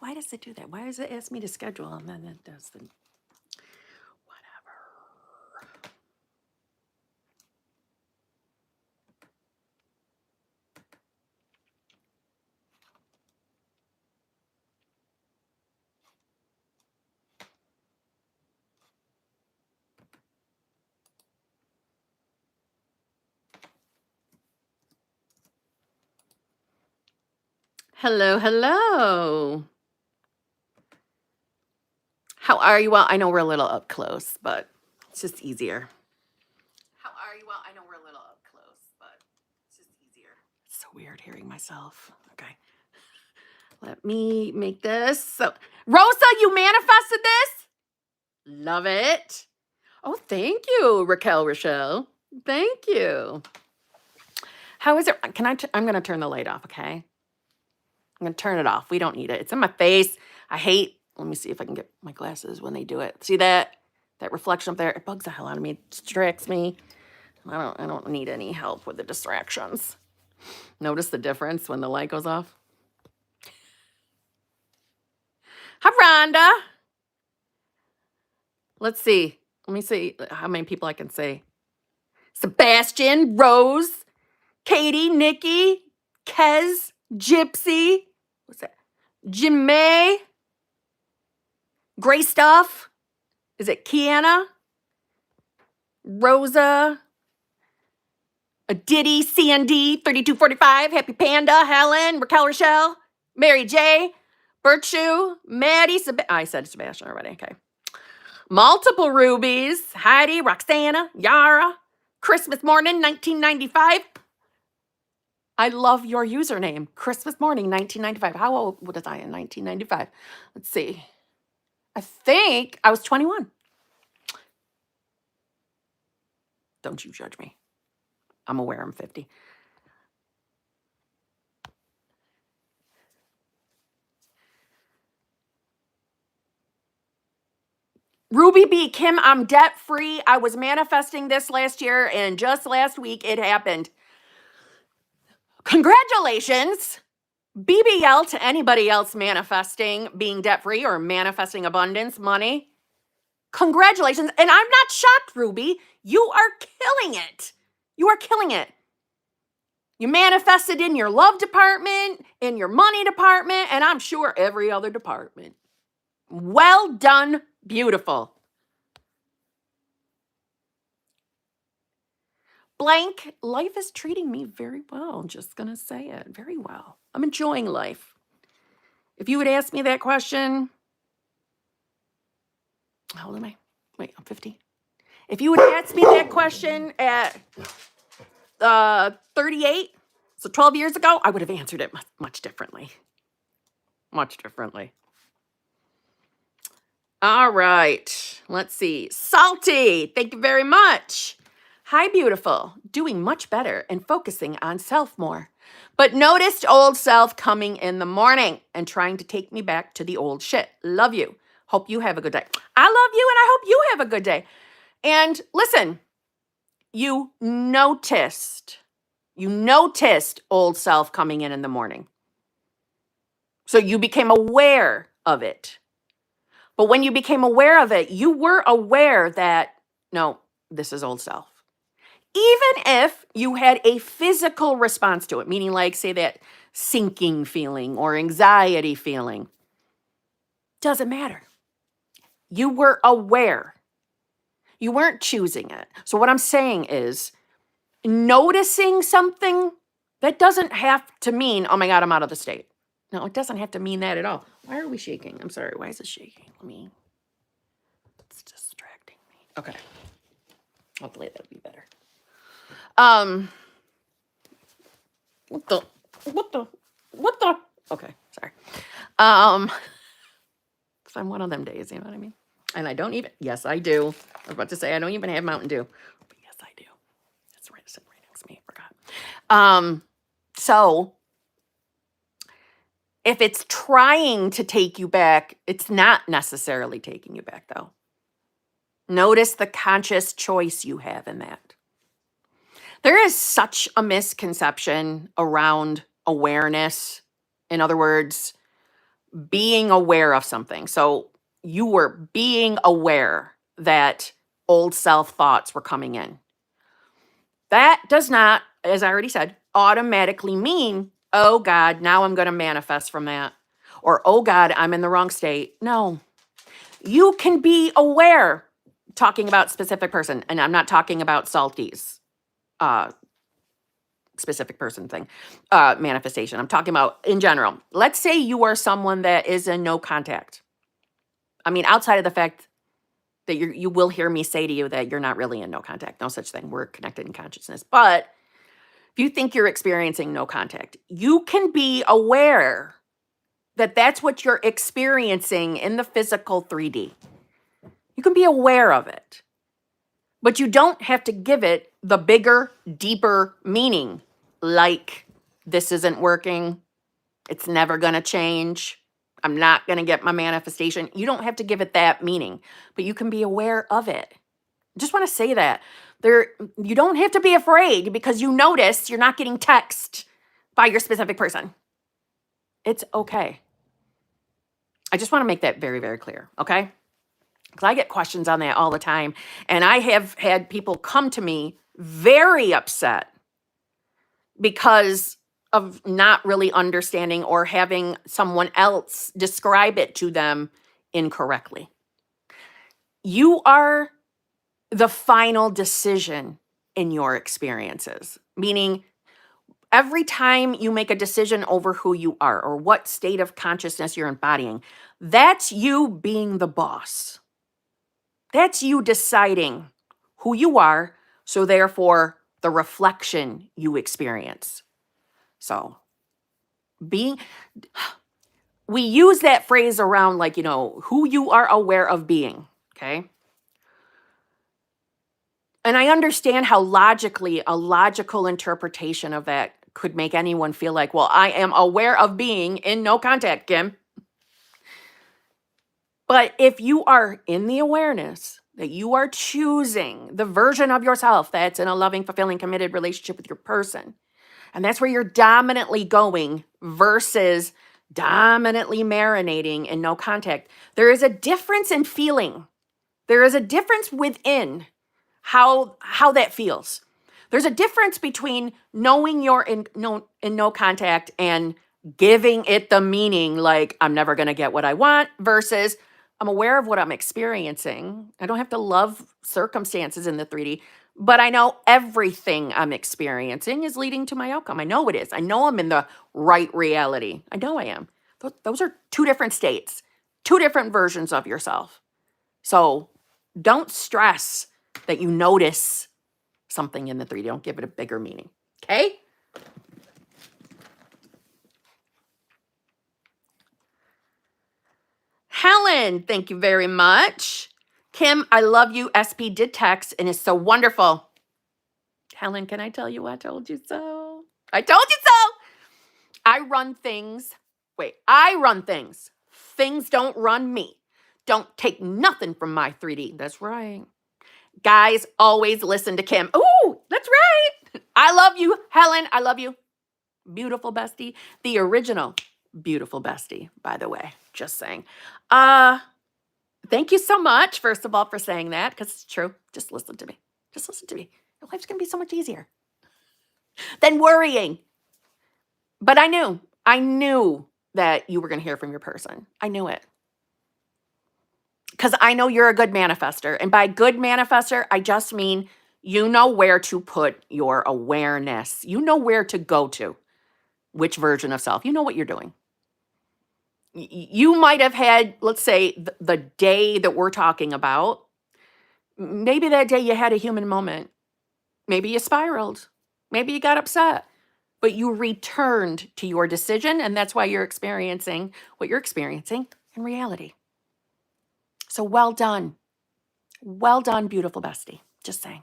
Why does it do that? Why does it ask me to schedule and then it does the whatever? Hello, hello. How are you? Well, I know we're a little up close, but it's just easier. How are you? Well, I know we're a little up close, but it's just easier. It's so weird hearing myself. Okay. Let me make this. So, Rosa, you manifested this? Love it. Oh, thank you, Raquel Rochelle. Thank you. How is it? I'm going to turn the light off, okay? I'm going to turn it off. We don't need it. It's in my face. I hate, let me see if I can get my glasses when they do it. See that? That reflection up there? It bugs the hell out of me. It distracts me. I don't need any help with the distractions. Notice the difference when the light goes off? Hi, Rhonda. Let's see. Let me see how many people I can say. Sebastian, Rose, Katie, Nikki, Kez, Gypsy. What's that? Jim May. Gray Stuff. Is it Kiana? Rosa. A Diddy, CND, 3245, Happy Panda, Helen, Raquel Rochelle, Mary J, Birchu, Maddie, I said Sebastian already, okay. Multiple Rubies, Heidi, Roxana, Yara, Christmas Morning, 1995. I love your username, Christmas Morning, 1995. How old was I in 1995? Let's see. I think I was 21. Don't you judge me. I'm aware I'm 50. Ruby B. Kim, I'm debt free. I was manifesting this last year, and just last week it happened. Congratulations. BBL to anybody else manifesting being debt free or manifesting abundance, money. Congratulations. And I'm not shocked, Ruby. You are killing it. You are killing it. You manifested in your love department, in your money department, and I'm sure every other department. Well done. Beautiful. Blank, life is treating me very well. I'm just going to say it. Very well. I'm enjoying life. If you would ask me that question, how old am I? Wait, I'm 50. If you would ask me that question at 38, so 12 years ago, I would have answered it much differently. Much differently. All right. Let's see. Salty, thank you very much. Hi, beautiful. Doing much better and focusing on self more. But noticed old self coming in the morning and trying to take me back to the old shit. Love you. Hope you have a good day. I love you and I hope you have a good day. And listen, you noticed old self coming in the morning. So you became aware of it. But when you became aware of it, you were aware that, no, this is old self. Even if you had a physical response to it, meaning like, say, that sinking feeling or anxiety feeling, doesn't matter. You were aware. You weren't choosing it. So what I'm saying is, noticing something, that doesn't have to mean, oh my God, I'm out of the state. No, it doesn't have to mean that at all. Why are we shaking? I'm sorry. Why is it shaking? It's distracting me. Okay. Hopefully that'll be better. What the? Okay, sorry. Because I'm one of them days, you know what I mean? And I don't even, yes, I do. I was about to say, I don't even have Mountain Dew. But yes, I do. It's right, sitting right next to me. I forgot. So, if it's trying to take you back, it's not necessarily taking you back, though. Notice the conscious choice you have in that. There is such a misconception around awareness. In other words, being aware of something. So you were being aware that old self thoughts were coming in. That does not, as I already said, automatically mean, oh God, now I'm going to manifest from that. Or, oh God, I'm in the wrong state. No, you can be aware, talking about specific person, and I'm not talking about Salty's specific person thing, manifestation. I'm talking about in general. Let's say you are someone that is in no contact. I mean, outside of the fact that you will hear me say to you that you're not really in no contact, no such thing. We're connected in consciousness. But if you think you're experiencing no contact, you can be aware that that's what you're experiencing in the physical 3D. You can be aware of it, but you don't have to give it the bigger, deeper meaning, like this isn't working, it's never going to change, I'm not going to get my manifestation. You don't have to give it that meaning, but you can be aware of it. I just want to say that. You don't have to be afraid because you notice you're not getting text by your specific person. It's okay. I just want to make that very, very clear, okay? Because I get questions on that all the time. And I have had people come to me very upset because of not really understanding or having someone else describe it to them incorrectly. You are the final decision in your experiences, meaning every time you make a decision over who you are or what state of consciousness you're embodying, that's you being the boss. That's you deciding who you are, so therefore the reflection you experience. So we use that phrase around like, who you are aware of being, okay? And I understand how a logical interpretation of that could make anyone feel like, well, I am aware of being in no contact, Kim. But if you are in the awareness that you are choosing the version of yourself that's in a loving, fulfilling, committed relationship with your person, and that's where you're dominantly going versus dominantly marinating in no contact, there is a difference in feeling. There is a difference within how that feels. There's a difference between knowing you're in no contact and giving it the meaning like I'm never going to get what I want versus I'm aware of what I'm experiencing. I don't have to love circumstances in the 3D, but I know everything I'm experiencing is leading to my outcome. I know it is. I know I'm in the right reality. I know I am. Those are two different states, two different versions of yourself. So don't stress that you notice something in the 3D. Don't give it a bigger meaning. Okay? Helen, thank you very much. Kim, I love you. SP did text and it's so wonderful. Helen, can I tell you I told you so? I told you so. I run things. Things don't run me. Don't take nothing from my 3D. That's right. Guys, always listen to Kim. Ooh, that's right. I love you, Helen. I love you. Beautiful bestie. The original beautiful bestie, by the way. Just saying. Thank you so much, first of all, for saying that, because it's true. Just listen to me. Just listen to me. Your life's going to be so much easier than worrying. But I knew that you were going to hear from your person. I knew it. Because I know you're a good manifester. And by good manifester, I just mean you know where to put your awareness. You know where to go to. Which version of self. You know what you're doing. You might have had, let's say, the day that we're talking about. Maybe that day you had a human moment. Maybe you spiraled. Maybe you got upset. But you returned to your decision, and that's why you're experiencing what you're experiencing in reality. So well done. Well done, beautiful bestie. Just saying.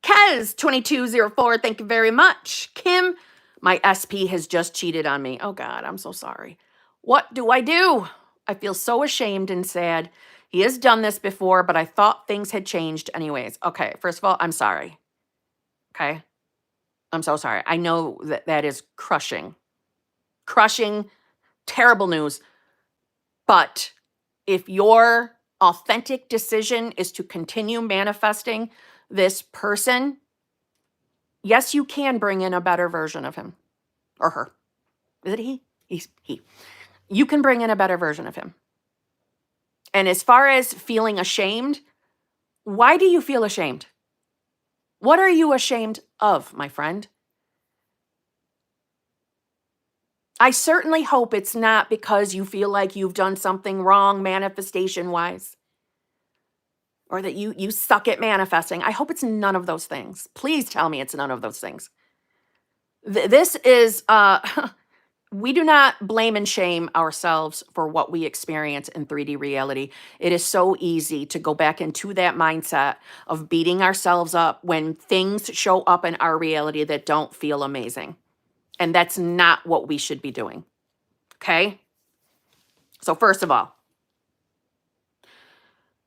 Kez2204, thank you very much. Kim, my SP has just cheated on me. Oh God, I'm so sorry. What do? I feel so ashamed and sad. He has done this before, but I thought things had changed anyways. Okay, first of all, I'm sorry. Okay? I'm so sorry. I know that that is crushing, terrible news. But if your authentic decision is to continue manifesting this person, yes, you can bring in a better version of him or her. Is it he? He. You can bring in a better version of him. And as far as feeling ashamed, why do you feel ashamed? What are you ashamed of, my friend? I certainly hope it's not because you feel like you've done something wrong manifestation-wise, or that you suck at manifesting. I hope it's none of those things. Please tell me it's none of those things. This is, we do not blame and shame ourselves for what we experience in 3D reality. It is so easy to go back into that mindset of beating ourselves up when things show up in our reality that don't feel amazing. And that's not what we should be doing. Okay? So first of all,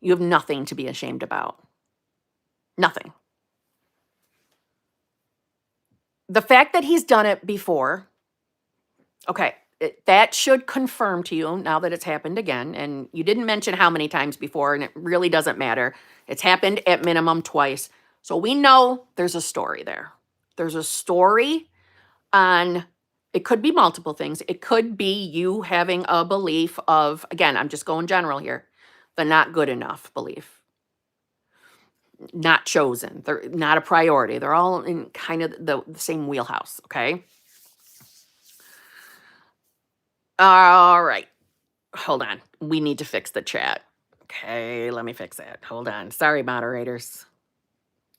you have nothing to be ashamed about. Nothing. The fact that he's done it before, okay, that should confirm to you now that it's happened again. And you didn't mention how many times before, and it really doesn't matter. It's happened at minimum twice. So we know there's a story there. There's a story on, it could be multiple things. It could be you having a belief of, again, I'm just going general here, the not good enough belief. Not chosen. They're not a priority. They're all in kind of the same wheelhouse, okay? All right. Hold on. We need to fix the chat. Okay, let me fix that. Hold on. Sorry, moderators.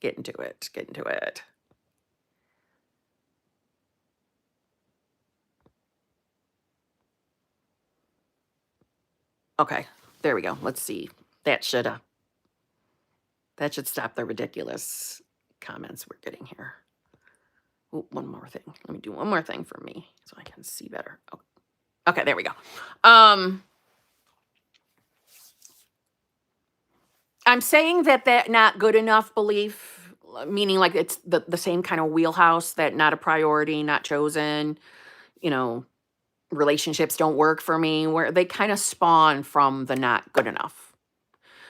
Get into it. Get into it. Okay, there we go. Let's see. That should stop the ridiculous comments we're getting here. Ooh, one more thing. Let me do one more thing for me so I can see better. Oh, okay, there we go. I'm saying that not good enough belief, meaning like it's the same kind of wheelhouse, that not a priority, not chosen, relationships don't work for me, where they kind of spawn from the not good enough.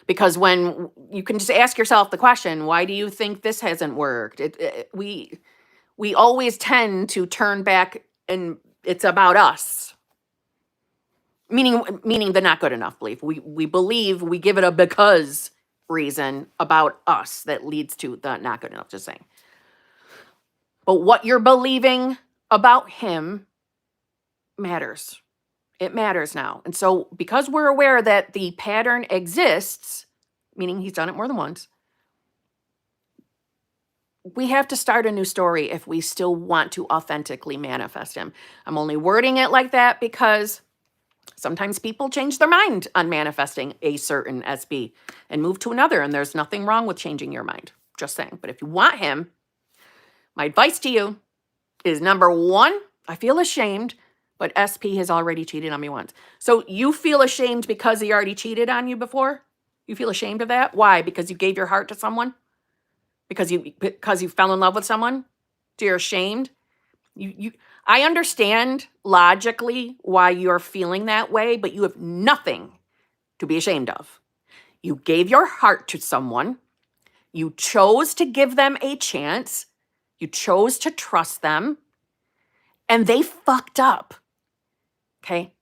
Because when you can just ask yourself the question, why do you think this hasn't worked? We always tend to turn back and it's about us. Meaning the not good enough belief. We believe, we give it a because reason about us that leads to the not good enough, just saying. But what you're believing about him matters. It matters now. And so because we're aware that the pattern exists, meaning he's done it more than once, we have to start a new story if we still want to authentically manifest him. I'm only wording it like that because sometimes people change their mind on manifesting a certain SB and move to another, and there's nothing wrong with changing your mind. Just saying. But if you want him, my advice to you is, number one, I feel ashamed, but SP has already cheated on me once. So you feel ashamed because he already cheated on you before? You feel ashamed of that? Why? Because you gave your heart to someone? Because you fell in love with someone? So you're ashamed? I understand logically why you're feeling that way, but you have nothing to be ashamed of. You gave your heart to someone. You chose to give them a chance. You chose to trust them. And they fucked up. Okay?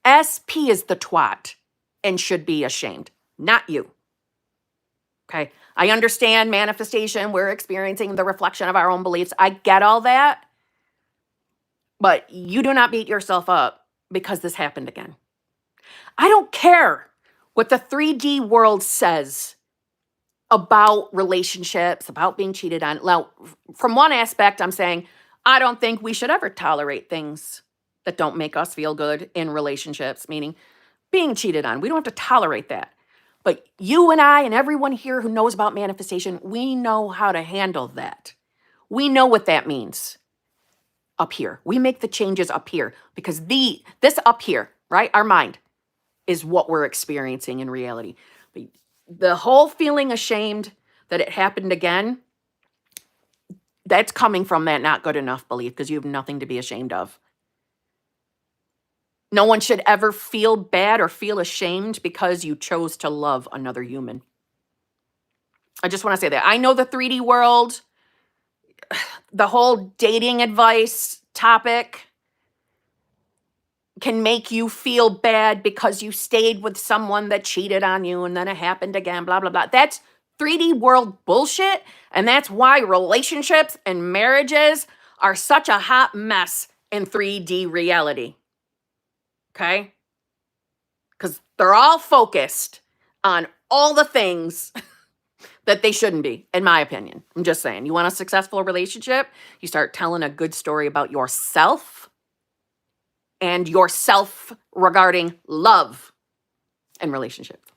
SP is the twat and should be ashamed, not you. Okay? I understand manifestation. We're experiencing the reflection of our own beliefs. I get all that. But you do not beat yourself up because this happened again. I don't care what the 3D world says about relationships, about being cheated on. Now, from one aspect, I'm saying I don't think we should ever tolerate things that don't make us feel good in relationships, meaning being cheated on. We don't have to tolerate that. But you and I and everyone here who knows about manifestation, we know how to handle that. We know what that means. Up here. We make the changes up here because this up here, right? Our mind is what we're experiencing in reality. But the whole feeling ashamed that it happened again, That's coming from that not good enough belief because you have nothing to be ashamed of. No one should ever feel bad or feel ashamed because you chose to love another human. I just want to say that. I know the 3D world, the whole dating advice topic can make you feel bad because you stayed with someone that cheated on you and then it happened again, blah, blah, blah. That's 3D world bullshit. And that's why relationships and marriages are such a hot mess in 3D reality. Okay? Because they're all focused on all the things that they shouldn't be, in my opinion. I'm just saying, you want a successful relationship, you start telling a good story about yourself and yourself regarding love and relationships.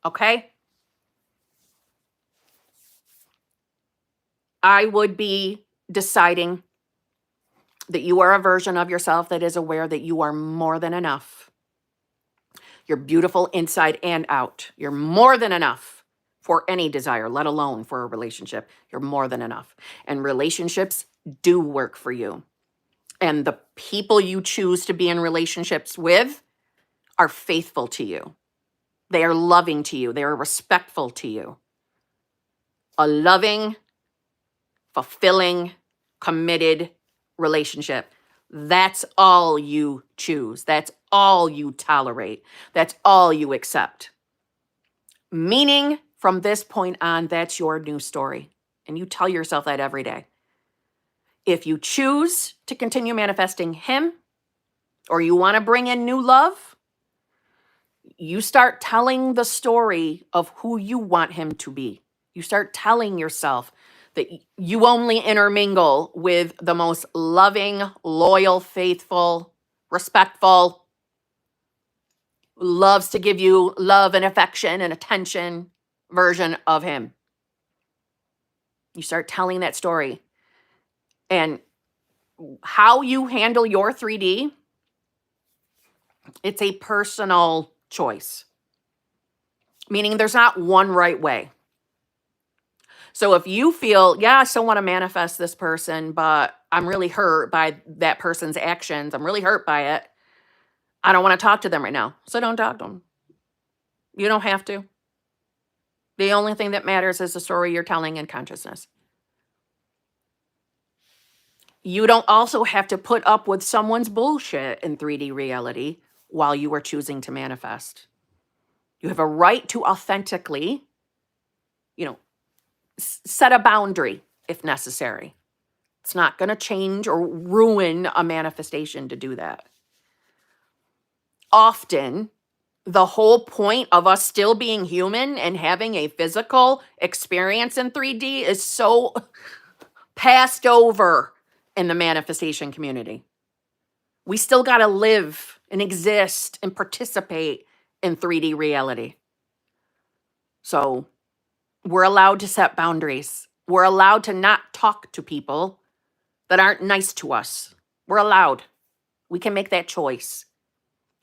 Okay? I would be deciding that you are a version of yourself that is aware that you are more than enough. You're beautiful inside and out. You're more than enough for any desire, let alone for a relationship. You're more than enough. And relationships do work for you. And the people you choose to be in relationships with are faithful to you. They are loving to you. They are respectful to you. A loving, fulfilling, committed relationship. That's all you choose. That's all you tolerate. That's all you accept. Meaning, from this point on, that's your new story. And you tell yourself that every day. If you choose to continue manifesting him, or you want to bring in new love, you start telling the story of who you want him to be. You start telling yourself that you only intermingle with the most loving, loyal, faithful, respectful, loves to give you love and affection and attention version of him. You start telling that story. And how you handle your 3D, it's a personal choice. Meaning there's not one right way. So if you feel, yeah, I still want to manifest this person, but I'm really hurt by that person's actions, I'm really hurt by it, I don't want to talk to them right now. So don't talk to them. You don't have to. The only thing that matters is the story you're telling in consciousness. You don't also have to put up with someone's bullshit in 3D reality while you are choosing to manifest. You have a right to authentically, set a boundary if necessary. It's not going to change or ruin a manifestation to do that. Often, the whole point of us still being human and having a physical experience in 3D is so passed over in the manifestation community. We still got to live and exist and participate in 3D reality. So we're allowed to set boundaries. We're allowed to not talk to people that aren't nice to us. We're allowed. We can make that choice.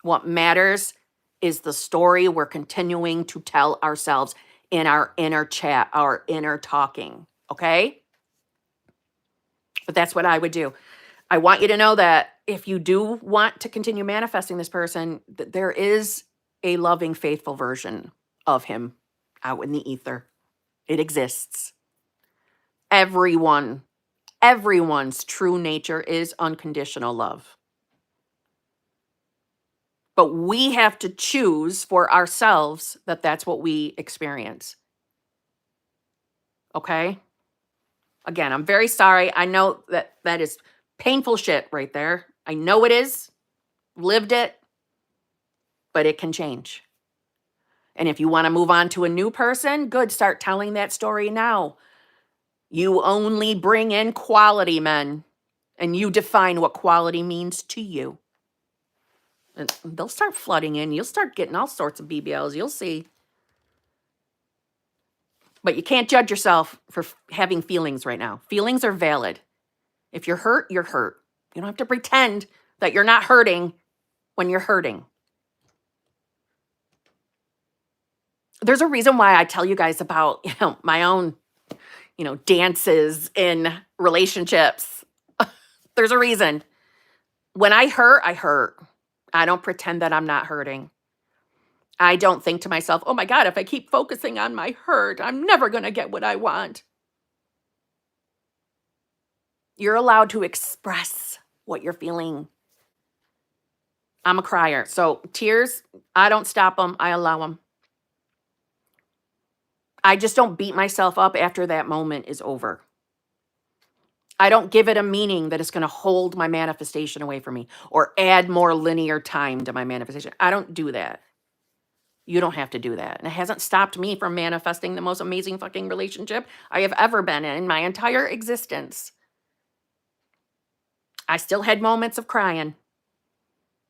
What matters is the story we're continuing to tell ourselves in our inner chat, our inner talking, okay? But that's what I would do. I want you to know that if you do want to continue manifesting this person, that there is a loving, faithful version of him out in the ether. It exists. Everyone's true nature is unconditional love. But we have to choose for ourselves that that's what we experience. Okay? Again, I'm very sorry. I know that is painful shit right there. I know it is. Lived it. But it can change. And if you want to move on to a new person, good, start telling that story now. You only bring in quality men, and you define what quality means to you. And they'll start flooding in. You'll start getting all sorts of BBLs. You'll see. But you can't judge yourself for having feelings right now. Feelings are valid. If you're hurt, you're hurt. You don't have to pretend that you're not hurting when you're hurting. There's a reason why I tell you guys about, my own, dances in relationships. There's a reason. When I hurt, I hurt. I don't pretend that I'm not hurting. I don't think to myself, oh my God, if I keep focusing on my hurt, I'm never going to get what I want. You're allowed to express what you're feeling. I'm a crier. So tears, I don't stop them. I allow them. I just don't beat myself up after that moment is over. I don't give it a meaning that it's going to hold my manifestation away from me or add more linear time to my manifestation. I don't do that. You don't have to do that. And it hasn't stopped me from manifesting the most amazing fucking relationship I have ever been in my entire existence. I still had moments of crying.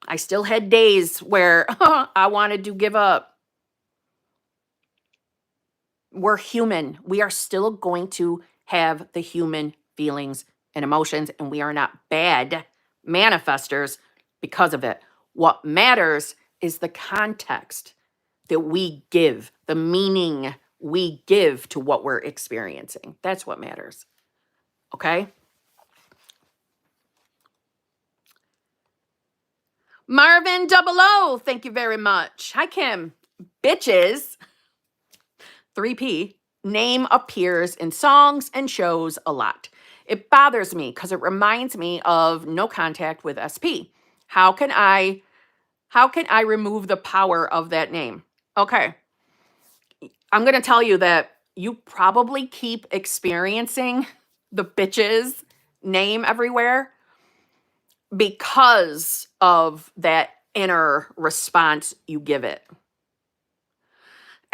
I still had days where I wanted to give up. We're human. We are still going to have the human feelings and emotions, and we are not bad manifestors because of it. What matters is the context that we give, the meaning we give to what we're experiencing. That's what matters. Okay? Marvin Double O, thank you very much. Hi, Kim. Bitches, 3P, name appears in songs and shows a lot. It bothers me because it reminds me of no contact with SP. How can I remove the power of that name? Okay. I'm going to tell you that you probably keep experiencing the bitches name everywhere because of that inner response you give it.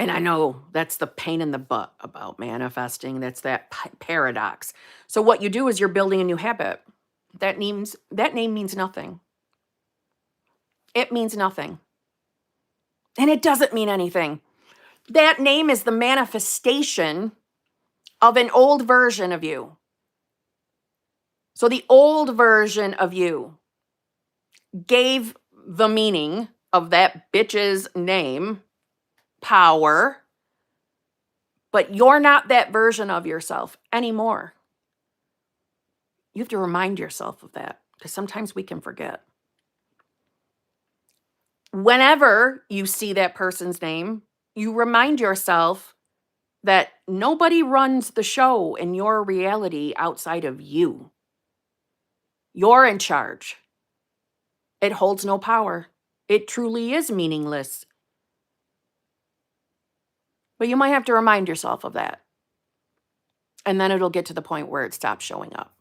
And I know that's the pain in the butt about manifesting. That's that paradox. So what you do is you're building a new habit. That name means nothing. It means nothing. And it doesn't mean anything. That name is the manifestation of an old version of you. So the old version of you gave the meaning of that bitch's name power, but you're not that version of yourself anymore. You have to remind yourself of that because sometimes we can forget. Whenever you see that person's name, you remind yourself that nobody runs the show in your reality outside of you. You're in charge. It holds no power. It truly is meaningless. But you might have to remind yourself of that. And then it'll get to the point where it stops showing up.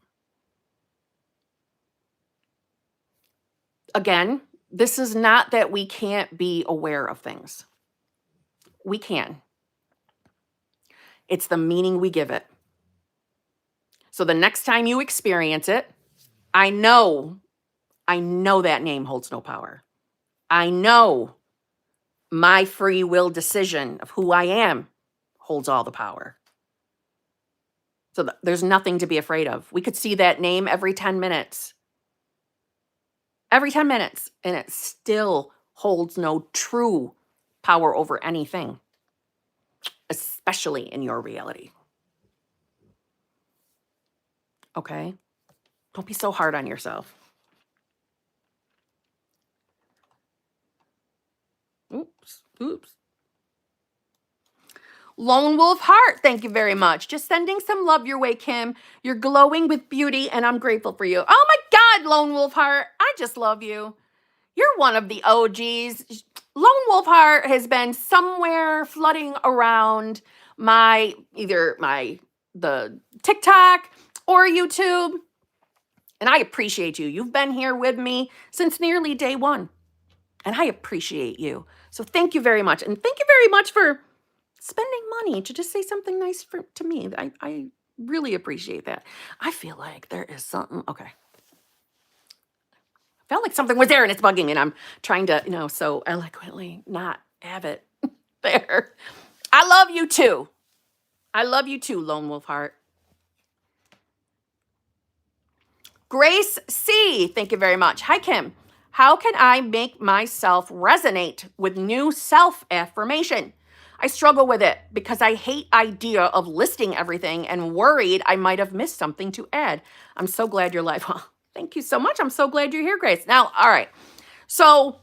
Again, this is not that we can't be aware of things. We can. It's the meaning we give it. So the next time you experience it, I know that name holds no power. I know my free will decision of who I am holds all the power. So there's nothing to be afraid of. We could see that name every 10 minutes. Every 10 minutes. And it still holds no true power over anything, especially in your reality. Okay? Don't be so hard on yourself. Oops. Lone Wolf Heart, thank you very much. Just sending some love your way, Kim. You're glowing with beauty, and I'm grateful for you. Oh my God, Lone Wolf Heart, I just love you. You're one of the OGs. Lone Wolf Heart has been somewhere flooding around the TikTok or YouTube, and I appreciate you. You've been here with me since nearly day one, and I appreciate you. So thank you very much, and thank you very much for spending money to just say something nice to me. I really appreciate that. I feel like there is something, okay. I felt like something was there and it's bugging me and I'm trying to, so eloquently not have it there. I love you too. I love you too, Lone Wolf Heart. Grace C, thank you very much. Hi, Kim. How can I make myself resonate with new self-affirmation? I struggle with it because I hate idea of listing everything and worried I might have missed something to add. I'm so glad you're live. Well, thank you so much. I'm so glad you're here, Grace. Now, all right. So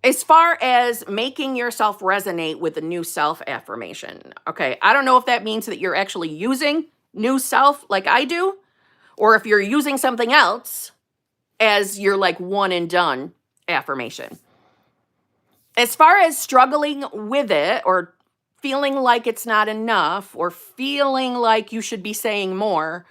as far as making yourself resonate with the new self affirmation, okay, I don't know if that means that you're actually using new self like I do, or if you're using something else as your like one and done affirmation. As far as struggling with it or feeling like it's not enough or feeling like you should be saying more,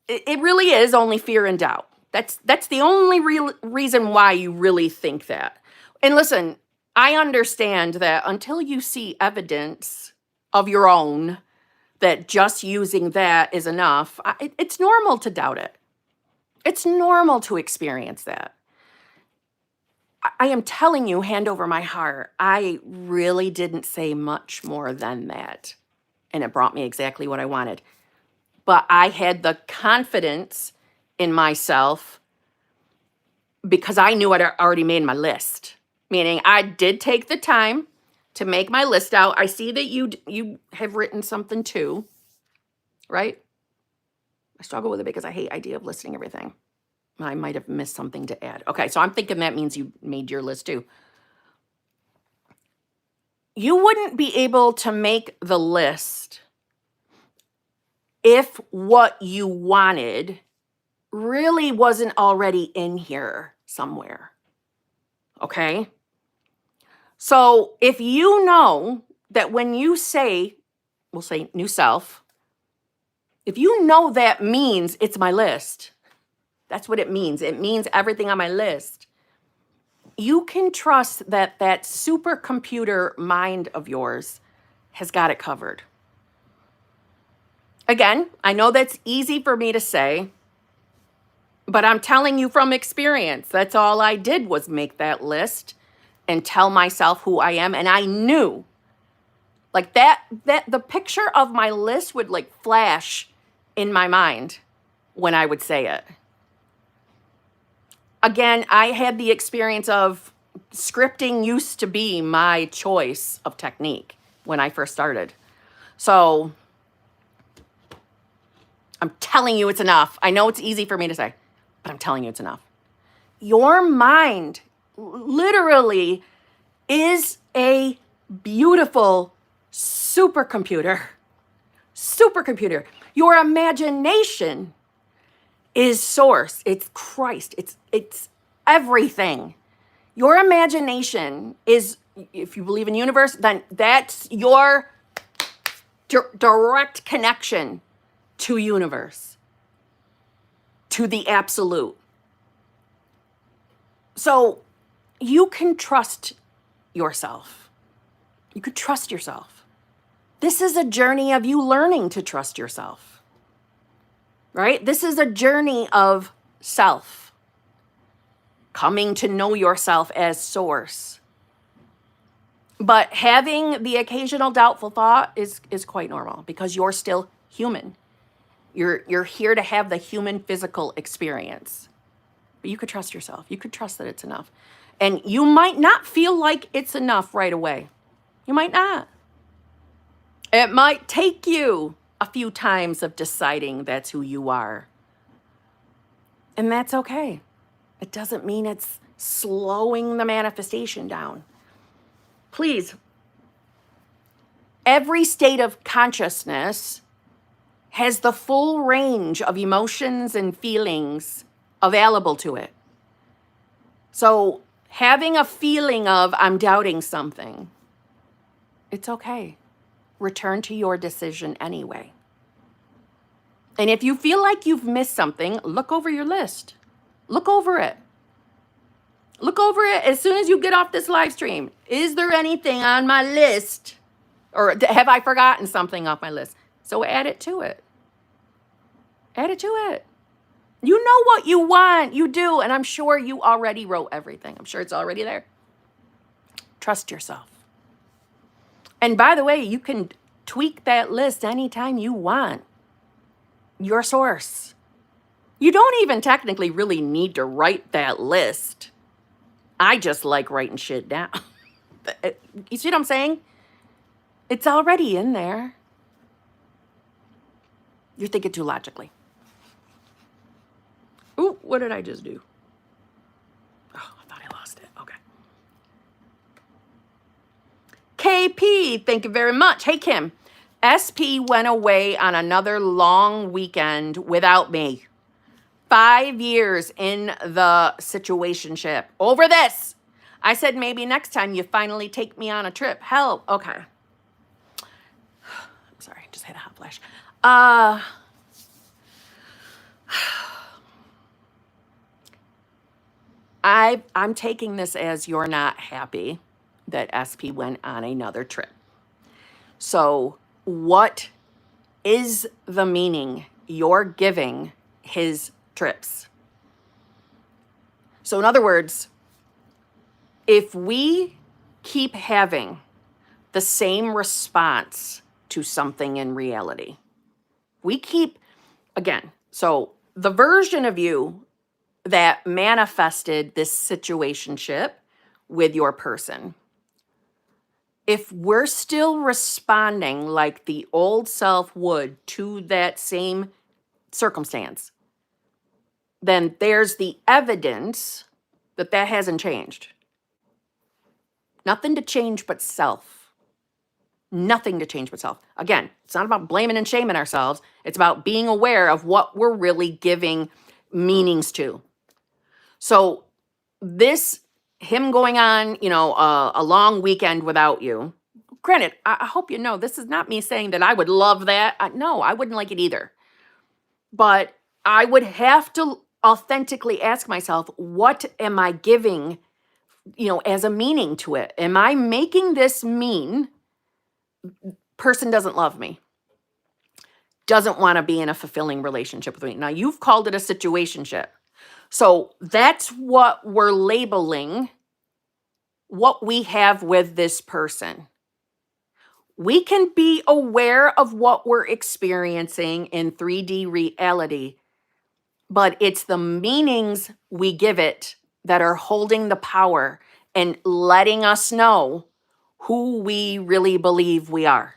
it really is only fear and doubt. That's the only real reason why you really think that. And listen, I understand that until you see evidence of your own that just using that is enough, it's normal to doubt it. It's normal to experience that. I am telling you, hand over my heart, I really didn't say much more than that. And it brought me exactly what I wanted. But I had the confidence in myself because I knew I'd already made my list. Meaning I did take the time to make my list out. I see that you have written something too, right? I struggle with it because I hate the idea of listing everything. I might have missed something to add. Okay, so I'm thinking that means you made your list too. You wouldn't be able to make the list if what you wanted really wasn't already in here somewhere. Okay? So if you know that when you say, we'll say new self, if you know that means it's my list, that's what it means. It means everything on my list. You can trust that that supercomputer mind of yours has got it covered. Again, I know that's easy for me to say, but I'm telling you from experience. That's all I did was make that list and tell myself who I am. And I knew like that the picture of my list would like flash in my mind when I would say it. Again, I had the experience of scripting used to be my choice of technique when I first started. So I'm telling you it's enough. I know it's easy for me to say, but I'm telling you it's enough. Your mind literally is a beautiful supercomputer. Supercomputer. Your imagination is source. It's Christ. It's everything. Your imagination is, if you believe in universe, then that's your direct connection to universe, to the absolute. So you can trust yourself. You could trust yourself. This is a journey of you learning to trust yourself, right? This is a journey of self, coming to know yourself as source. But having the occasional doubtful thought is quite normal because you're still human. You're here to have the human physical experience. But you could trust yourself. You could trust that it's enough. And you might not feel like it's enough right away. You might not. It might take you a few times of deciding that's who you are. And that's okay. It doesn't mean it's slowing the manifestation down. Please, every state of consciousness has the full range of emotions and feelings available to it. So having a feeling of I'm doubting something, it's okay. Return to your decision anyway. And if you feel like you've missed something, look over your list. Look over it. Look over it as soon as you get off this live stream. Is there anything on my list? Or have I forgotten something off my list? So add it to it. Add it to it. You know what you want. You do. And I'm sure you already wrote everything. I'm sure it's already there. Trust yourself. And by the way, you can tweak that list anytime you want. Your source. You don't even technically really need to write that list. I just like writing shit down. You see what I'm saying? It's already in there. You're thinking too logically. Ooh, what did I just do? Oh, I thought I lost it. Okay. KP, thank you very much. Hey, Kim. SP went away on another long weekend without me. 5 years in the situationship over this. I said maybe next time you finally take me on a trip. Hell, okay. I'm sorry, I just had a hot flash. I'm taking this as you're not happy that SP went on another trip. So what is the meaning you're giving his trips? So in other words, if we keep having the same response to something in reality, we keep, again, so the version of you that manifested this situationship with your person, if we're still responding like the old self would to that same circumstance, then there's the evidence that that hasn't changed. Nothing to change but self. Nothing to change but self. Again, it's not about blaming and shaming ourselves. It's about being aware of what we're really giving meanings to. So this, him going on, a long weekend without you, granted, I hope you know, this is not me saying that I would love that. No, I wouldn't like it either. But I would have to authentically ask myself, what am I giving, as a meaning to it? Am I making this mean person doesn't love me, doesn't want to be in a fulfilling relationship with me? Now, you've called it a situationship. So that's what we're labeling what we have with this person. We can be aware of what we're experiencing in 3D reality, but it's the meanings we give it that are holding the power and letting us know who we really believe we are.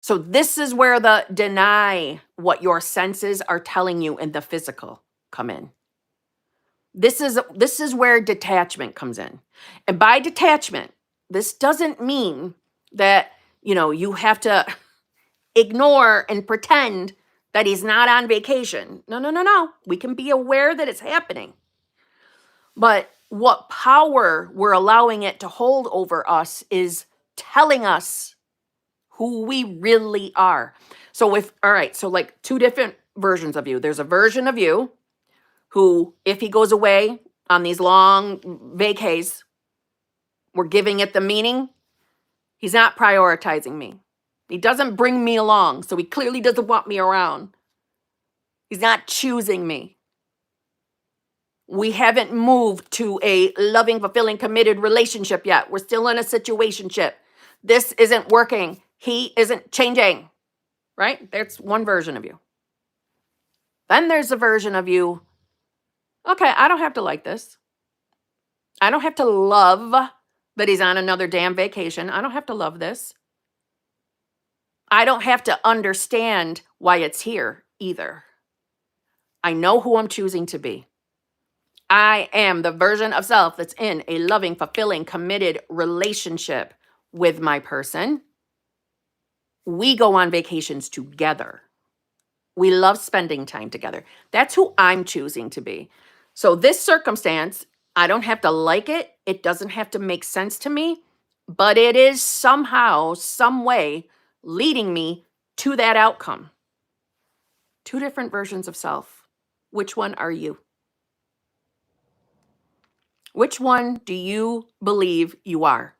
So this is where the deny what your senses are telling you in the physical come in. This is where detachment comes in. And by detachment, this doesn't mean that, you have to ignore and pretend that he's not on vacation. No. We can be aware that it's happening. But what power we're allowing it to hold over us is telling us who we really are. So like two different versions of you. There's a version of you who, if he goes away on these long vacays, we're giving it the meaning, he's not prioritizing me. He doesn't bring me along, so he clearly doesn't want me around. He's not choosing me. We haven't moved to a loving, fulfilling, committed relationship yet. We're still in a situationship. This isn't working. He isn't changing, right? That's one version of you. Then there's a version of you, okay, I don't have to like this. I don't have to love that he's on another damn vacation. I don't have to love this. I don't have to understand why it's here either. I know who I'm choosing to be. I am the version of self that's in a loving, fulfilling, committed relationship with my person. We go on vacations together. We love spending time together. That's who I'm choosing to be. So this circumstance, I don't have to like it. It doesn't have to make sense to me, but it is somehow, some way leading me to that outcome. Two different versions of self. Which one are you? Which one do you believe you are?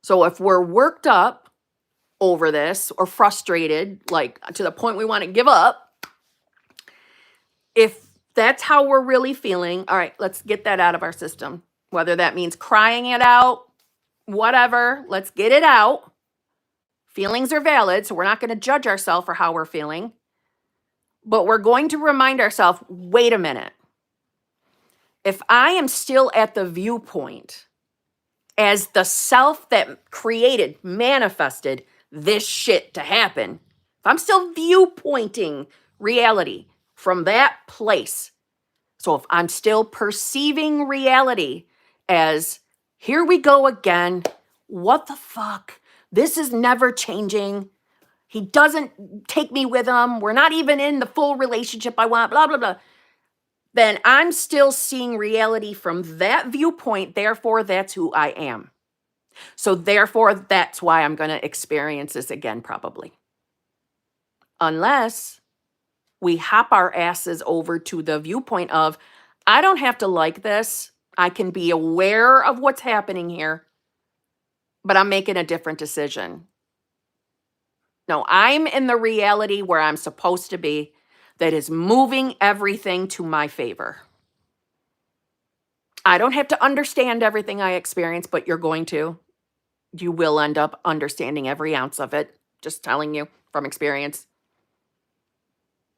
So if we're worked up over this or frustrated, like to the point we want to give up, if that's how we're really feeling, all right, let's get that out of our system. Whether that means crying it out, whatever, let's get it out. Feelings are valid, so we're not going to judge ourselves for how we're feeling. But we're going to remind ourselves, wait a minute. If I am still at the viewpoint as the self that created, manifested this shit to happen, if I'm still viewpointing reality from that place, so if I'm still perceiving reality as, here we go again, what the fuck? This is never changing. He doesn't take me with him. We're not even in the full relationship I want, blah, blah, blah. Then I'm still seeing reality from that viewpoint. Therefore, that's who I am. So therefore, that's why I'm going to experience this again, probably. Unless we hop our asses over to the viewpoint of, I don't have to like this. I can be aware of what's happening here, but I'm making a different decision. No, I'm in the reality where I'm supposed to be that is moving everything to my favor. I don't have to understand everything I experience, but you're going to. You will end up understanding every ounce of it. Just telling you from experience.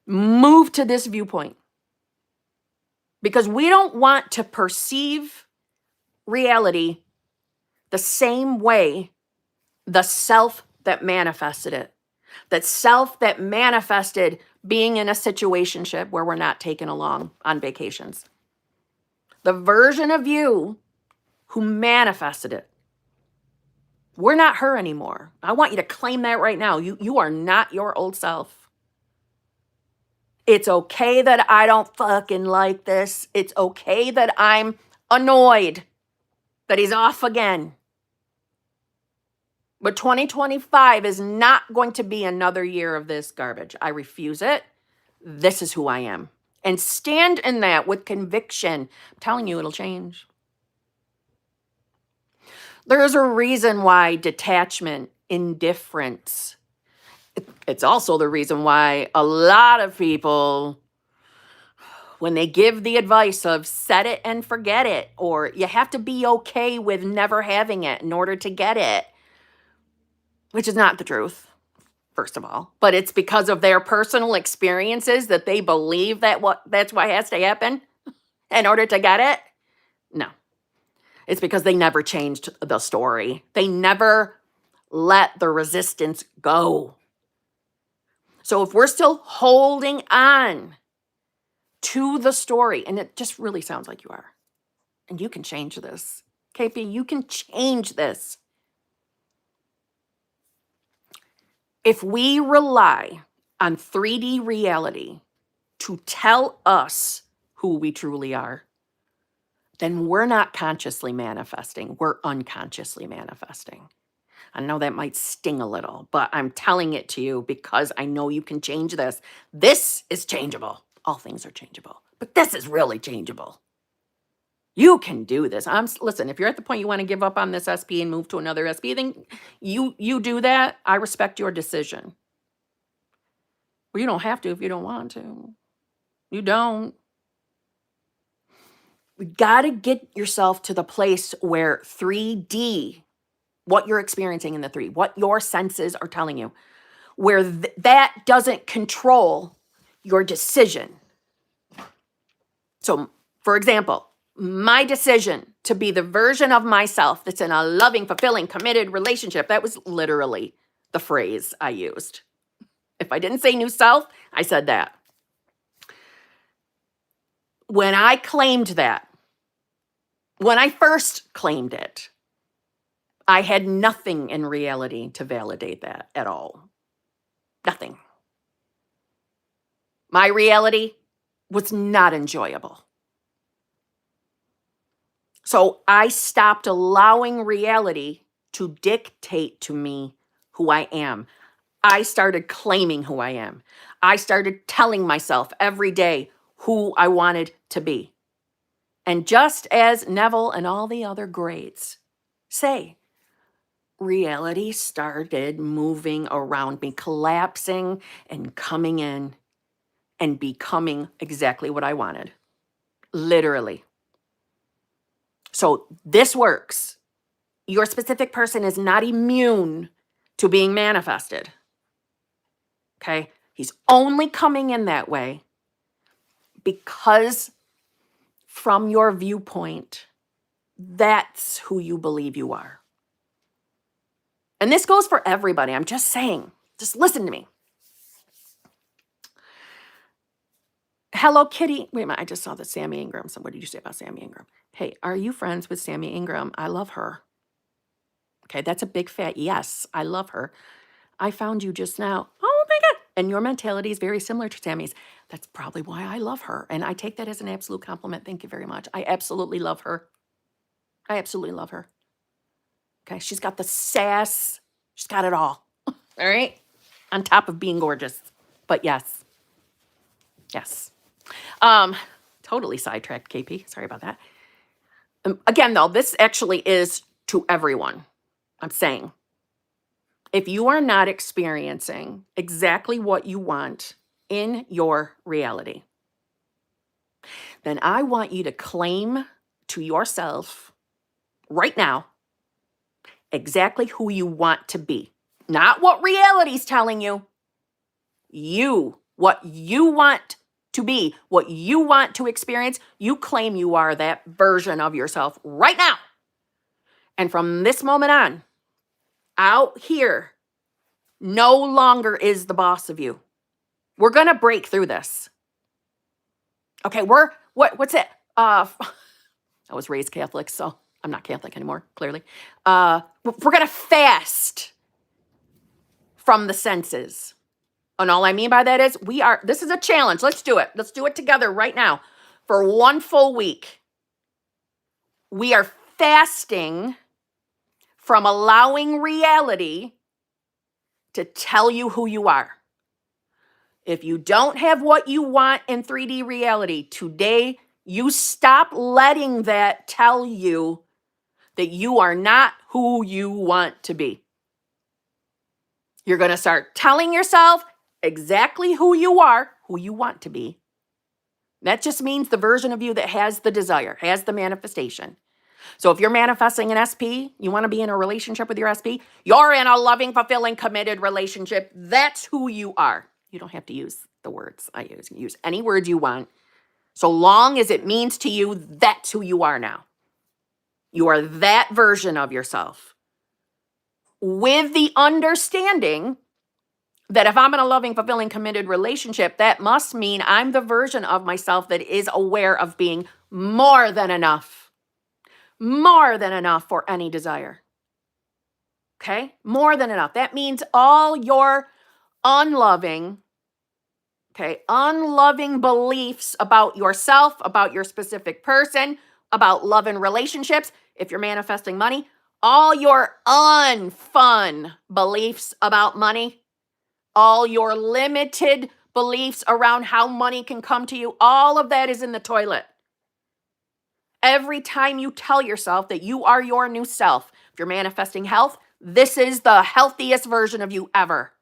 Move to this viewpoint. Because we don't want to perceive reality the same way the self that manifested it. That self that manifested being in a situationship where we're not taken along on vacations. The version of you who manifested it. We're not her anymore. I want you to claim that right now. You are not your old self. It's okay that I don't fucking like this. It's okay that I'm annoyed that he's off again. But 2025 is not going to be another year of this garbage. I refuse it. This is who I am. And stand in that with conviction. I'm telling you, it'll change. There's a reason why detachment, indifference, it's also the reason why a lot of people, when they give the advice of set it and forget it, or you have to be okay with never having it in order to get it, which is not the truth, first of all, but it's because of their personal experiences that they believe that's what has to happen in order to get it. No, it's because they never changed the story. They never let the resistance go. So if we're still holding on to the story, and it just really sounds like you are, and you can change this. KP, you can change this. If we rely on 3D reality to tell us who we truly are, then we're not consciously manifesting. We're unconsciously manifesting. I know that might sting a little, but I'm telling it to you because I know you can change this. This is changeable. All things are changeable, but this is really changeable. You can do this. Listen, if you're at the point you want to give up on this SP and move to another SP, then you do that. I respect your decision. Well, you don't have to if you don't want to. You don't. We got to get yourself to the place where 3D, what you're experiencing in the 3, what your senses are telling you, where that doesn't control your decision. So, for example, my decision to be the version of myself that's in a loving, fulfilling, committed relationship, that was literally the phrase I used. If I didn't say new self, I said that. When I claimed that, when I first claimed it, I had nothing in reality to validate that at all. Nothing. My reality was not enjoyable. So I stopped allowing reality to dictate to me who I am. I started claiming who I am. I started telling myself every day who I wanted to be. And just as Neville and all the other greats say, reality started moving around me, collapsing and coming in and becoming exactly what I wanted. Literally. So this works. Your specific person is not immune to being manifested. Okay? He's only coming in that way because from your viewpoint, That's who you believe you are. And this goes for everybody. I'm just saying, just listen to me. Hello, Kitty. Wait a minute. I just saw the Sammy Ingram. So what did you say about Sammy Ingram? Hey, are you friends with Sammy Ingram? I love her. Okay, that's a big fat yes. I love her. I found you just now. Oh my God. And your mentality is very similar to Sammy's. That's probably why I love her. And I take that as an absolute compliment. Thank you very much. I absolutely love her. I absolutely love her. Okay, she's got the sass. She's got it all. All right? On top of being gorgeous. But yes. Yes. Totally sidetracked, KP. Sorry about that. Again, though, this actually is to everyone. I'm saying, if you are not experiencing exactly what you want in your reality, then I want you to claim to yourself right now exactly who you want to be. Not what reality's telling you. You, what you want to be, what you want to experience, you claim you are that version of yourself right now. And from this moment on, out here, no longer is the boss of you. We're going to break through this. Okay, what's it? I was raised Catholic, so I'm not Catholic anymore, clearly. We're going to fast from the senses. And all I mean by that is this is a challenge. Let's do it. Let's do it together right now. For 1 full week, we are fasting from allowing reality to tell you who you are. If you don't have what you want in 3D reality today, you stop letting that tell you that you are not who you want to be. You're going to start telling yourself exactly who you are, who you want to be. That just means the version of you that has the desire, has the manifestation. So if you're manifesting an SP, you want to be in a relationship with your SP, you're in a loving, fulfilling, committed relationship. That's who you are. You don't have to use the words I use. You use any words you want. So long as it means to you, that's who you are now. You are that version of yourself. With the understanding that if I'm in a loving, fulfilling, committed relationship, that must mean I'm the version of myself that is aware of being more than enough for any desire. Okay? More than enough. That means all your unloving beliefs about yourself, about your specific person, about love and relationships, if you're manifesting money, all your unfun beliefs about money, all your limited beliefs around how money can come to you, all of that is in the toilet. Every time you tell yourself that you are your new self, if you're manifesting health, this is the healthiest version of you ever.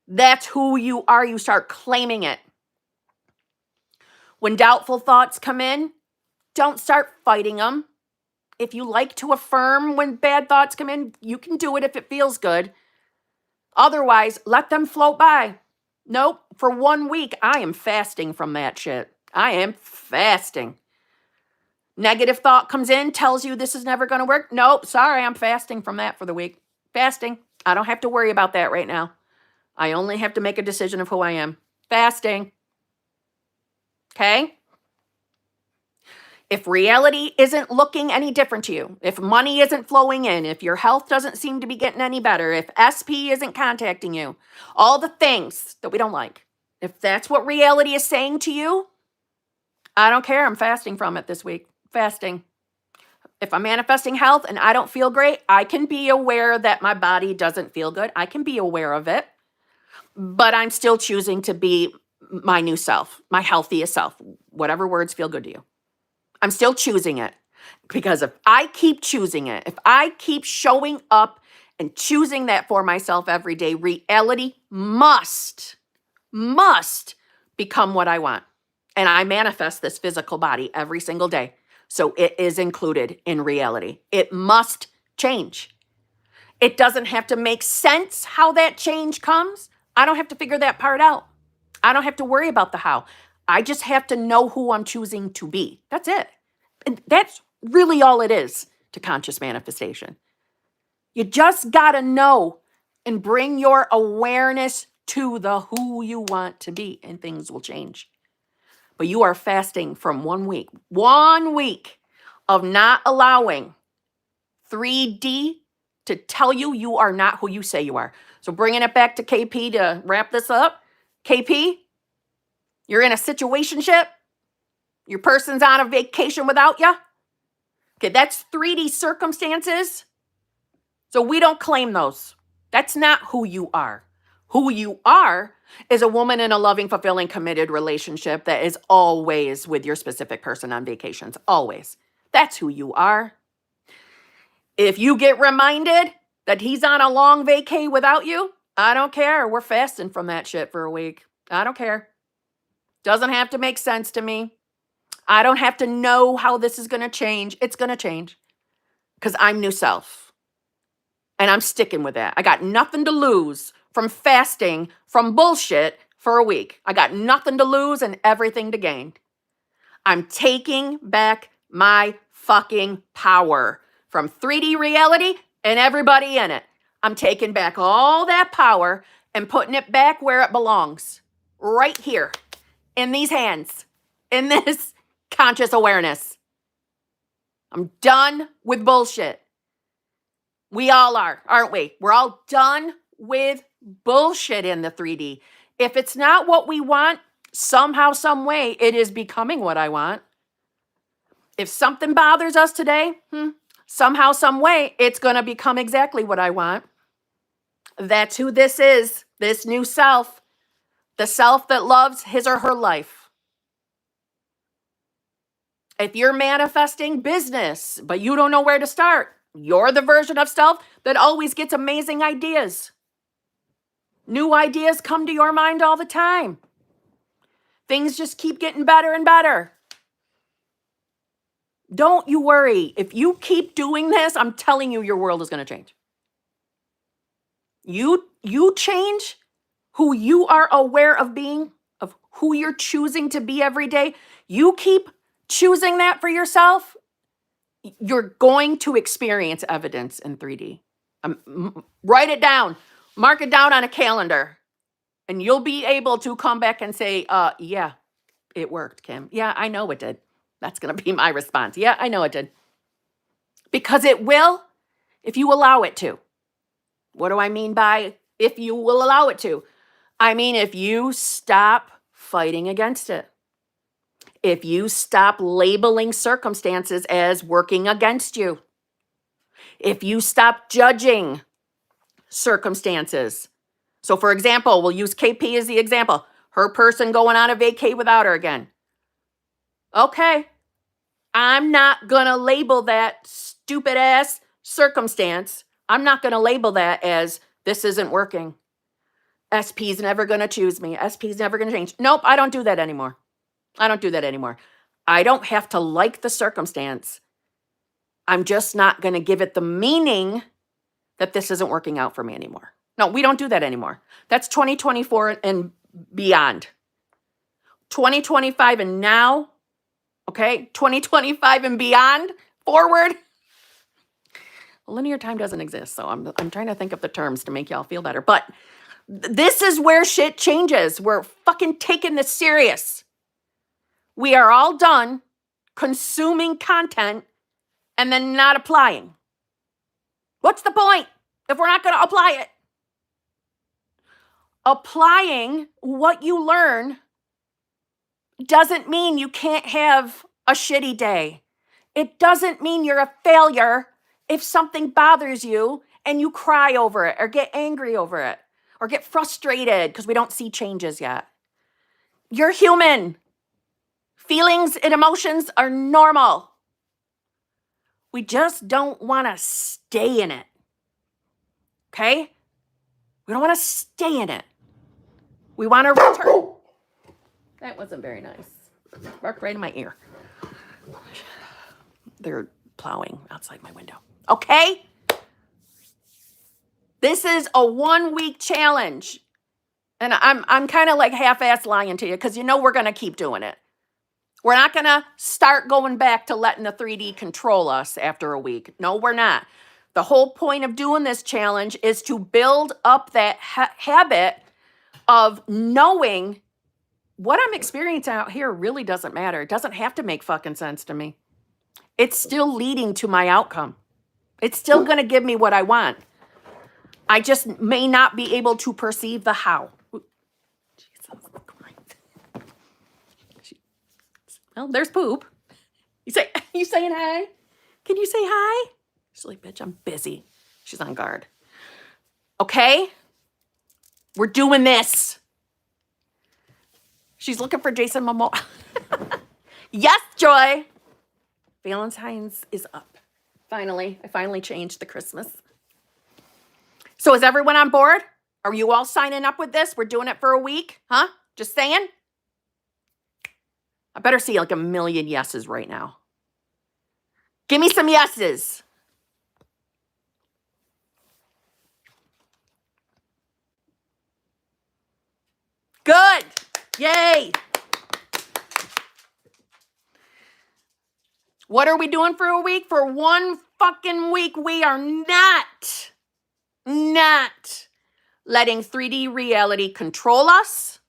That's who you are. You start claiming it. When doubtful thoughts come in, don't start fighting them. If you like to affirm when bad thoughts come in, you can do it if it feels good. Otherwise, let them float by. Nope, for 1 week, I am fasting from that shit. I am fasting. Negative thought comes in, tells you this is never going to work. Nope, sorry, I'm fasting from that for the week. Fasting. I don't have to worry about that right now. I only have to make a decision of who I am. Fasting. Okay? If reality isn't looking any different to you, if money isn't flowing in, if your health doesn't seem to be getting any better, if SP isn't contacting you, all the things that we don't like, if that's what reality is saying to you, I don't care. I'm fasting from it this week. Fasting. If I'm manifesting health and I don't feel great, I can be aware that my body doesn't feel good. I can be aware of it, but I'm still choosing to be my new self, my healthiest self, whatever words feel good to you. I'm still choosing it, because if I keep choosing it, if I keep showing up and choosing that for myself every day, reality must become what I want. And I manifest this physical body every single day. So it is included in reality. It must change. It doesn't have to make sense how that change comes. I don't have to figure that part out. I don't have to worry about the how. I just have to know who I'm choosing to be. That's it. And that's really all it is to conscious manifestation. You just got to know and bring your awareness to the who you want to be, and things will change. But you are fasting from 1 week of not allowing 3D to tell you are not who you say you are. So bringing it back to KP to wrap this up. KP, you're in a situationship. Your person's on a vacation without you. Okay, that's 3D circumstances. So we don't claim those. That's not who you are. Who you are is a woman in a loving, fulfilling, committed relationship that is always with your specific person on vacations. Always. That's who you are. If you get reminded that he's on a long vacay without you, I don't care. We're fasting from that shit for a week. I don't care. Doesn't have to make sense to me. I don't have to know how this is going to change. It's going to change because I'm new self. And I'm sticking with that. I got nothing to lose from fasting from bullshit for a week. I got nothing to lose and everything to gain. I'm taking back my fucking power from 3D reality and everybody in it. I'm taking back all that power and putting it back where it belongs. Right here, in these hands, in this conscious awareness. I'm done with bullshit. We all are, aren't we? We're all done with bullshit in the 3D. If it's not what we want, somehow, some way, it is becoming what I want. If something bothers us today, somehow, some way, it's going to become exactly what I want. That's who this is, this new self, the self that loves his or her life. If you're manifesting business, but you don't know where to start, you're the version of self that always gets amazing ideas. New ideas come to your mind all the time. Things just keep getting better and better. Don't you worry. If you keep doing this, I'm telling you, your world is going to change. You change who you are aware of being, of who you're choosing to be every day. You keep choosing that for yourself, you're going to experience evidence in 3D. Write it down. Mark it down on a calendar. And you'll be able to come back and say, yeah, it worked, Kim. Yeah, I know it did. That's going to be my response. Yeah, I know it did. Because it will, if you allow it to. What do I mean by if you will allow it to? I mean, if you stop fighting against it. If you stop labeling circumstances as working against you. If you stop judging circumstances. So for example, we'll use KP as the example. Her person going on a vacay without her again. Okay, I'm not going to label that stupid ass circumstance. I'm not going to label that as this isn't working. SP's never going to choose me. SP's never going to change. Nope, I don't do that anymore. I don't do that anymore. I don't have to like the circumstance. I'm just not going to give it the meaning that this isn't working out for me anymore. No, we don't do that anymore. That's 2024 and beyond. 2025 and now, okay? 2025 and beyond, forward. Linear time doesn't exist, so I'm trying to think of the terms to make y'all feel better. But this is where shit changes. We're fucking taking this serious. We are all done consuming content and then not applying. What's the point if we're not going to apply it? Applying what you learn doesn't mean you can't have a shitty day. It doesn't mean you're a failure if something bothers you and you cry over it or get angry over it or get frustrated because we don't see changes yet. You're human. Feelings and emotions are normal. We just don't want to stay in it. Okay? We don't want to stay in it. We want to return. That wasn't very nice. Barked right in my ear. They're plowing outside my window. Okay? This is a 1 week challenge. And I'm kind of like half-ass lying to you because you know we're going to keep doing it. We're not going to start going back to letting the 3D control us after a week. No, we're not. The whole point of doing this challenge is to build up that habit of knowing what I'm experiencing out here really doesn't matter. It doesn't have to make fucking sense to me. It's still leading to my outcome. It's still going to give me what I want. I just may not be able to perceive the how. Jesus Christ. Well, there's poop. You saying hi? Can you say hi? She's like, bitch, I'm busy. She's on guard. Okay? We're doing this. She's looking for Jason Momoa. Yes, Joy. Valentine's is up. Finally. I finally changed the Christmas. So is everyone on board? Are you all signing up with this? We're doing it for a week? Huh? Just saying? I better see like a million yeses right now. Give me some yeses. Good. Yay. What are we doing for a week? For one fucking week, we are not letting 3D reality control us.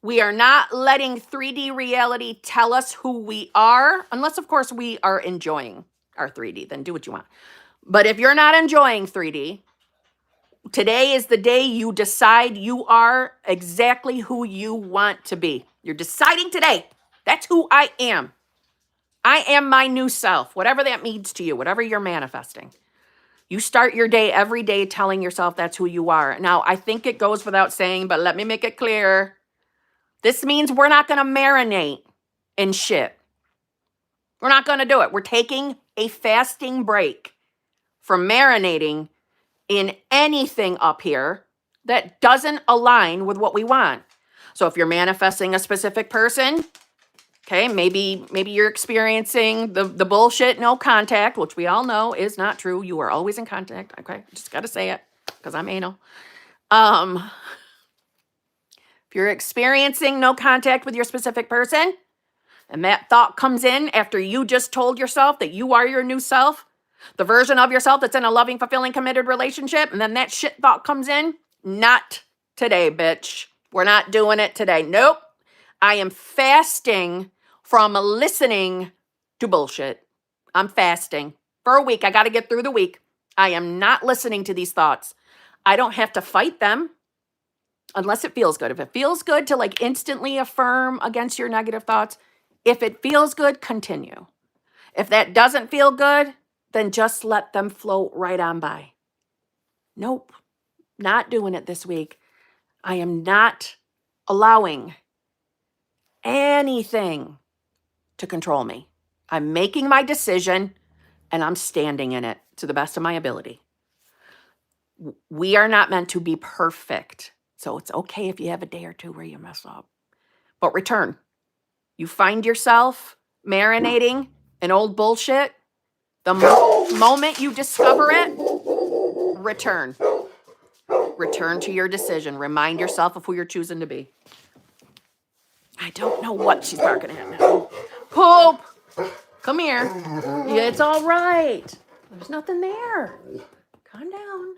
We are not letting 3D reality tell us who we are, unless, of course, we are enjoying our 3D. Then do what you want. But if you're not enjoying 3D, today is the day you decide you are exactly who you want to be. You're deciding today. That's who I am. I am my new self, whatever that means to you, whatever you're manifesting. You start your day every day telling yourself that's who you are. Now, I think it goes without saying, but let me make it clear. This means we're not going to marinate in shit. We're not going to do it. We're taking a fasting break from marinating in anything up here that doesn't align with what we want. So if you're manifesting a specific person, okay, maybe you're experiencing the bullshit no contact, which we all know is not true. You are always in contact. Okay, just got to say it because I'm anal. If you're experiencing no contact with your specific person, and that thought comes in after you just told yourself that you are your new self, the version of yourself that's in a loving, fulfilling, committed relationship, and then that shit thought comes in, not today, bitch. We're not doing it today. Nope. I am fasting from listening to bullshit. I'm fasting for a week. I got to get through the week. I am not listening to these thoughts. I don't have to fight them unless it feels good. If it feels good to like instantly affirm against your negative thoughts, if it feels good, continue. If that doesn't feel good, then just let them float right on by. Nope, not doing it this week. I am not allowing anything to control me. I'm making my decision and I'm standing in it to the best of my ability. We are not meant to be perfect. So it's okay if you have a day or two where you mess up. But return. You find yourself marinating in old bullshit. The moment you discover it, return. Return to your decision. Remind yourself of who you're choosing to be. I don't know what she's barking at now. Poop! Come here. Yeah, it's all right. There's nothing there. Calm down.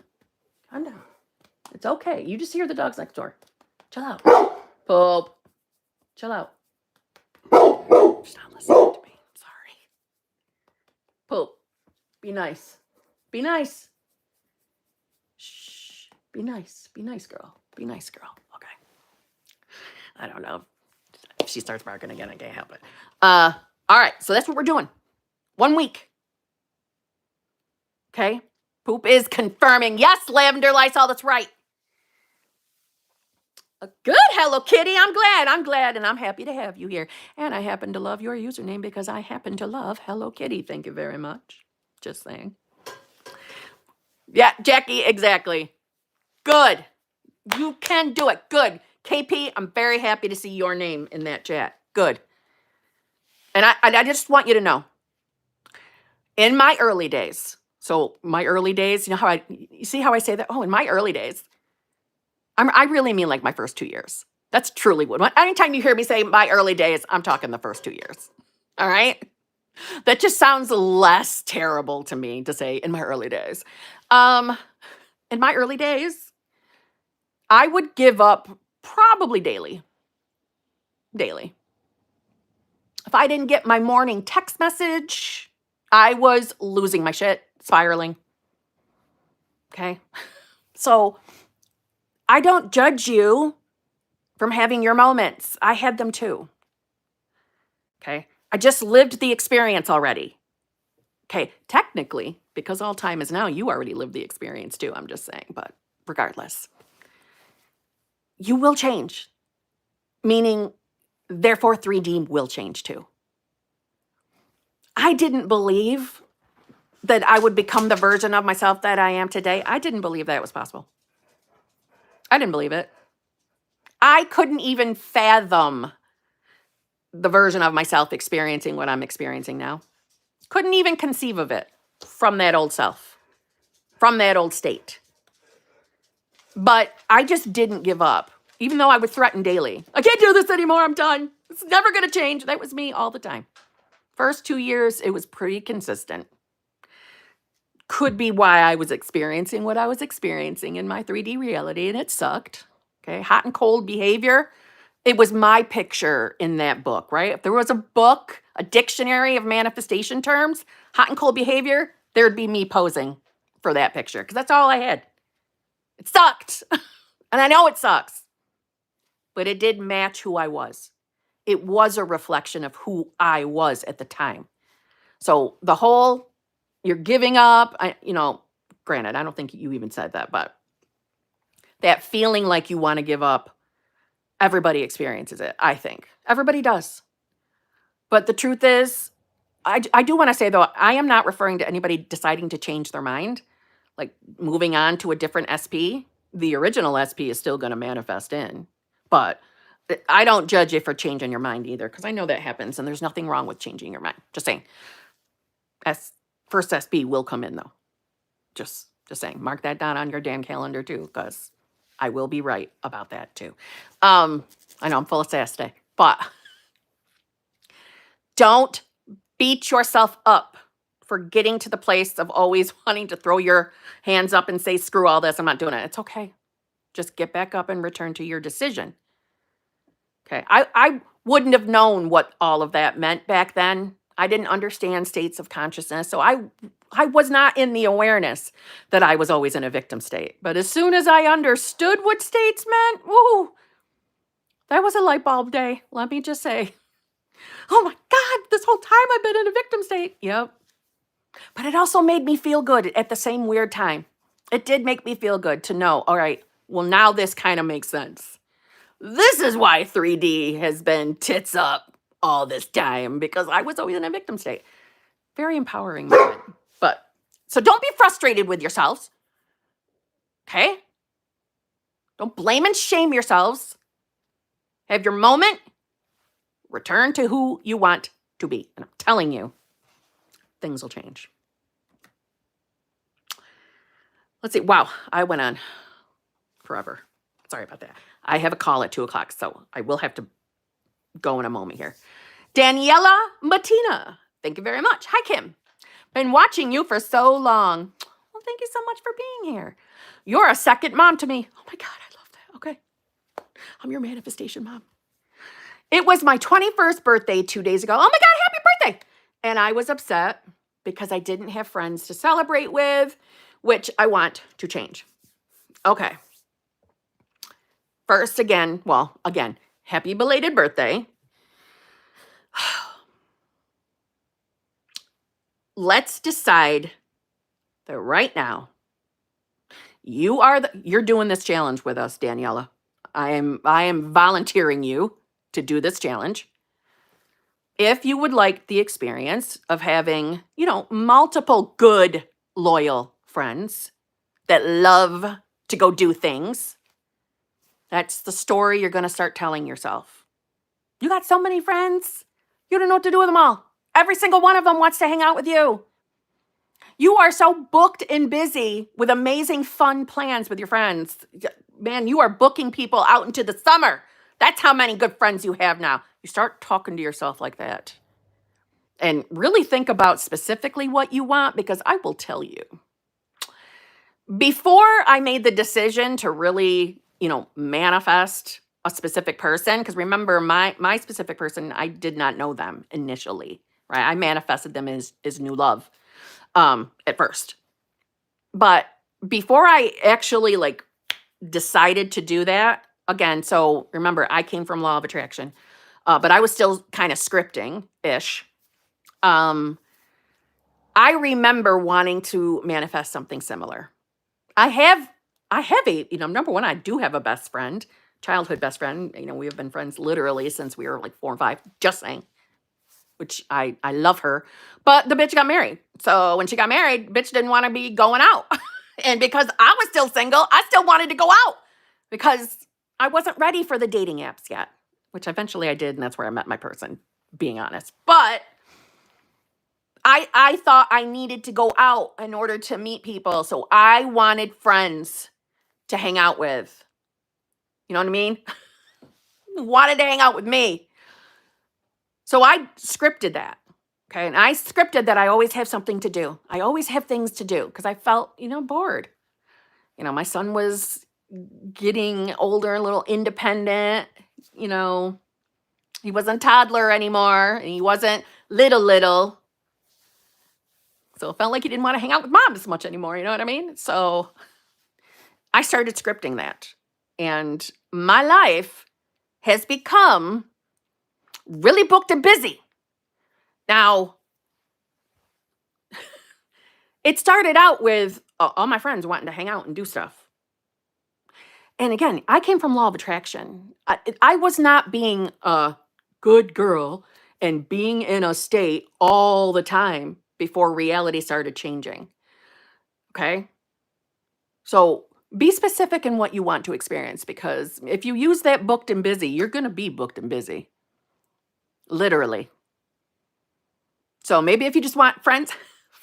Calm down. It's okay. You just hear the dogs next door. Chill out. Poop. Chill out. She's not listening to me. Sorry. Poop. Be nice. Be nice. Shh. Be nice. Be nice, girl. Be nice, girl. Okay. I don't know. If she starts barking again, I can't help it. All right. So that's what we're doing. 1 week. Okay. Poop is confirming. Yes, Lavender Lysol. That's right. Good, Hello Kitty. I'm glad, and I'm happy to have you here. And I happen to love your username because I happen to love Hello Kitty. Thank you very much. Just saying. Yeah, Jackie, exactly. Good. You can do it. Good. KP, I'm very happy to see your name in that chat. Good. And I just want you to know, in my early days, so my early days, you see how I say that? Oh, in my early days, I really mean like my first 2 years. That's truly what. Anytime you hear me say my early days, I'm talking the first 2 years. All right. That just sounds less terrible to me to say in my early days. Um, in my early days, I would give up probably daily. Daily. If I didn't get my morning text message, I was losing my shit, spiraling. Okay. So I don't judge you from having your moments. I had them too. Okay. I just lived the experience already. Okay. Technically, because all time is now, you already lived the experience too. I'm just saying. But regardless, you will change, meaning, therefore, 3D will change too. I didn't believe that I would become the version of myself that I am today. I didn't believe that was possible. I didn't believe it. I couldn't even fathom the version of myself experiencing what I'm experiencing now. Couldn't even conceive of it from that old self, from that old state. But I just didn't give up, even though I would threaten daily. I can't do this anymore. I'm done. It's never going to change. That was me all the time. First 2 years, it was pretty consistent. Could be why I was experiencing what I was experiencing in my 3D reality, and it sucked. Okay, hot and cold behavior. It was my picture in that book, right? If there was a book, a dictionary of manifestation terms, hot and cold behavior, there'd be me posing for that picture because that's all I had. It sucked. And I know it sucks, but it did match who I was. It was a reflection of who I was at the time. So the whole, you're giving up, granted, I don't think you even said that, but that feeling like you want to give up, everybody experiences it, I think. Everybody does. But the truth is, I do want to say, though, I am not referring to anybody deciding to change their mind, like moving on to a different SP. The original SP is still going to manifest in. But I don't judge you for changing your mind either, because I know that happens, and there's nothing wrong with changing your mind. Just saying. First SP will come in, though. Just saying. Mark that down on your damn calendar, too, because I will be right about that, too. I know I'm full of sass today, but don't beat yourself up for getting to the place of always wanting to throw your hands up and say, screw all this, I'm not doing it. It's okay. Just get back up and return to your decision. Okay. I wouldn't have known what all of that meant back then. I didn't understand states of consciousness. So I was not in the awareness that I was always in a victim state. But as soon as I understood what states meant, woo, that was a light bulb day. Let me just say, oh my God, this whole time I've been in a victim state. Yep. But it also made me feel good at the same weird time. It did make me feel good to know, all right, well, now this kind of makes sense. This is why 3D has been tits up all this time, because I was always in a victim state. Very empowering moment. But, so don't be frustrated with yourselves. Okay? Don't blame and shame yourselves. Have your moment. Return to who you want to be. And I'm telling you, things will change. Let's see. Wow, I went on forever. Sorry about that. I have a call at 2:00, so I will have to go in a moment here. Daniela Matina, thank you very much. Hi, Kim. Been watching you for so long. Well, thank you so much for being here. You're a second mom to me. Oh my God, I love that. Okay. I'm your manifestation mom. It was my 21st birthday 2 days ago. Oh my God, happy birthday. And I was upset because I didn't have friends to celebrate with, which I want to change. Okay. First, again, happy belated birthday. Let's decide that right now, you're doing this challenge with us, Daniela. I am volunteering you to do this challenge. If you would like the experience of having, multiple good, loyal friends that love to go do things, that's the story you're going to start telling yourself. You got so many friends. You don't know what to do with them all. Every single one of them wants to hang out with you. You are so booked and busy with amazing fun plans with your friends. Man, you are booking people out into the summer That's how many good friends you have now. You start talking to yourself like that. And really think about specifically what you want, because I will tell you, before I made the decision to really, manifest a specific person, because remember, my specific person, I did not know them initially, right? I manifested them as new love at first. But before I actually decided to do that, again, so remember, I came from law of attraction, but I was still kind of scripting ish. I remember wanting to manifest something similar. I have number one, I do have a best friend, childhood best friend. We have been friends literally since we were like 4 and 5, just saying, which I love her. But the bitch got married. So when she got married, bitch didn't want to be going out. And because I was still single, I still wanted to go out because I wasn't ready for the dating apps yet, which eventually I did. And that's where I met my person, being honest. But I thought I needed to go out in order to meet people. So I wanted friends to hang out with. You know what I mean? Wanted to hang out with me. So I scripted that. Okay. And I scripted that I always have something to do. I always have things to do because I felt, bored. My son was getting older, a little independent. He wasn't a toddler anymore. And he wasn't little. So it felt like he didn't want to hang out with mom as much anymore. You know what I mean? So I started scripting that. And my life has become really booked and busy. Now, it started out with all my friends wanting to hang out and do stuff. And again, I came from law of attraction. I was not being a good girl and being in a state all the time before reality started changing. Okay? So be specific in what you want to experience, because if you use that booked and busy, you're going to be booked and busy. Literally. So maybe if you just want friends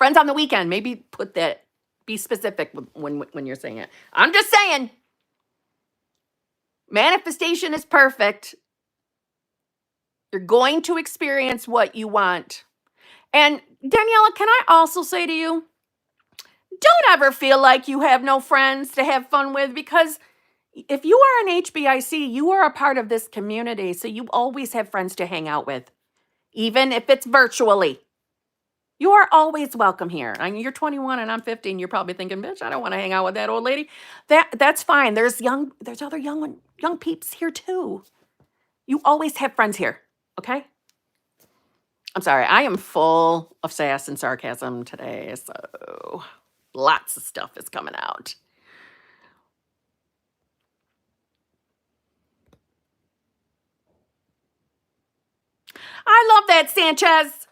on the weekend, maybe put that, be specific when you're saying it. I'm just saying, manifestation is perfect. You're going to experience what you want. And Daniela, can I also say to you, don't ever feel like you have no friends to have fun with, because if you are an HBIC, you are a part of this community. So you always have friends to hang out with, even if it's virtually. You are always welcome here. I mean, you're 21 and I'm 15. You're probably thinking, bitch, I don't want to hang out with that old lady. That's fine. There's other young peeps here too. You always have friends here. Okay? I'm sorry. I am full of sass and sarcasm today. So lots of stuff is coming out. I love that, Sanchez.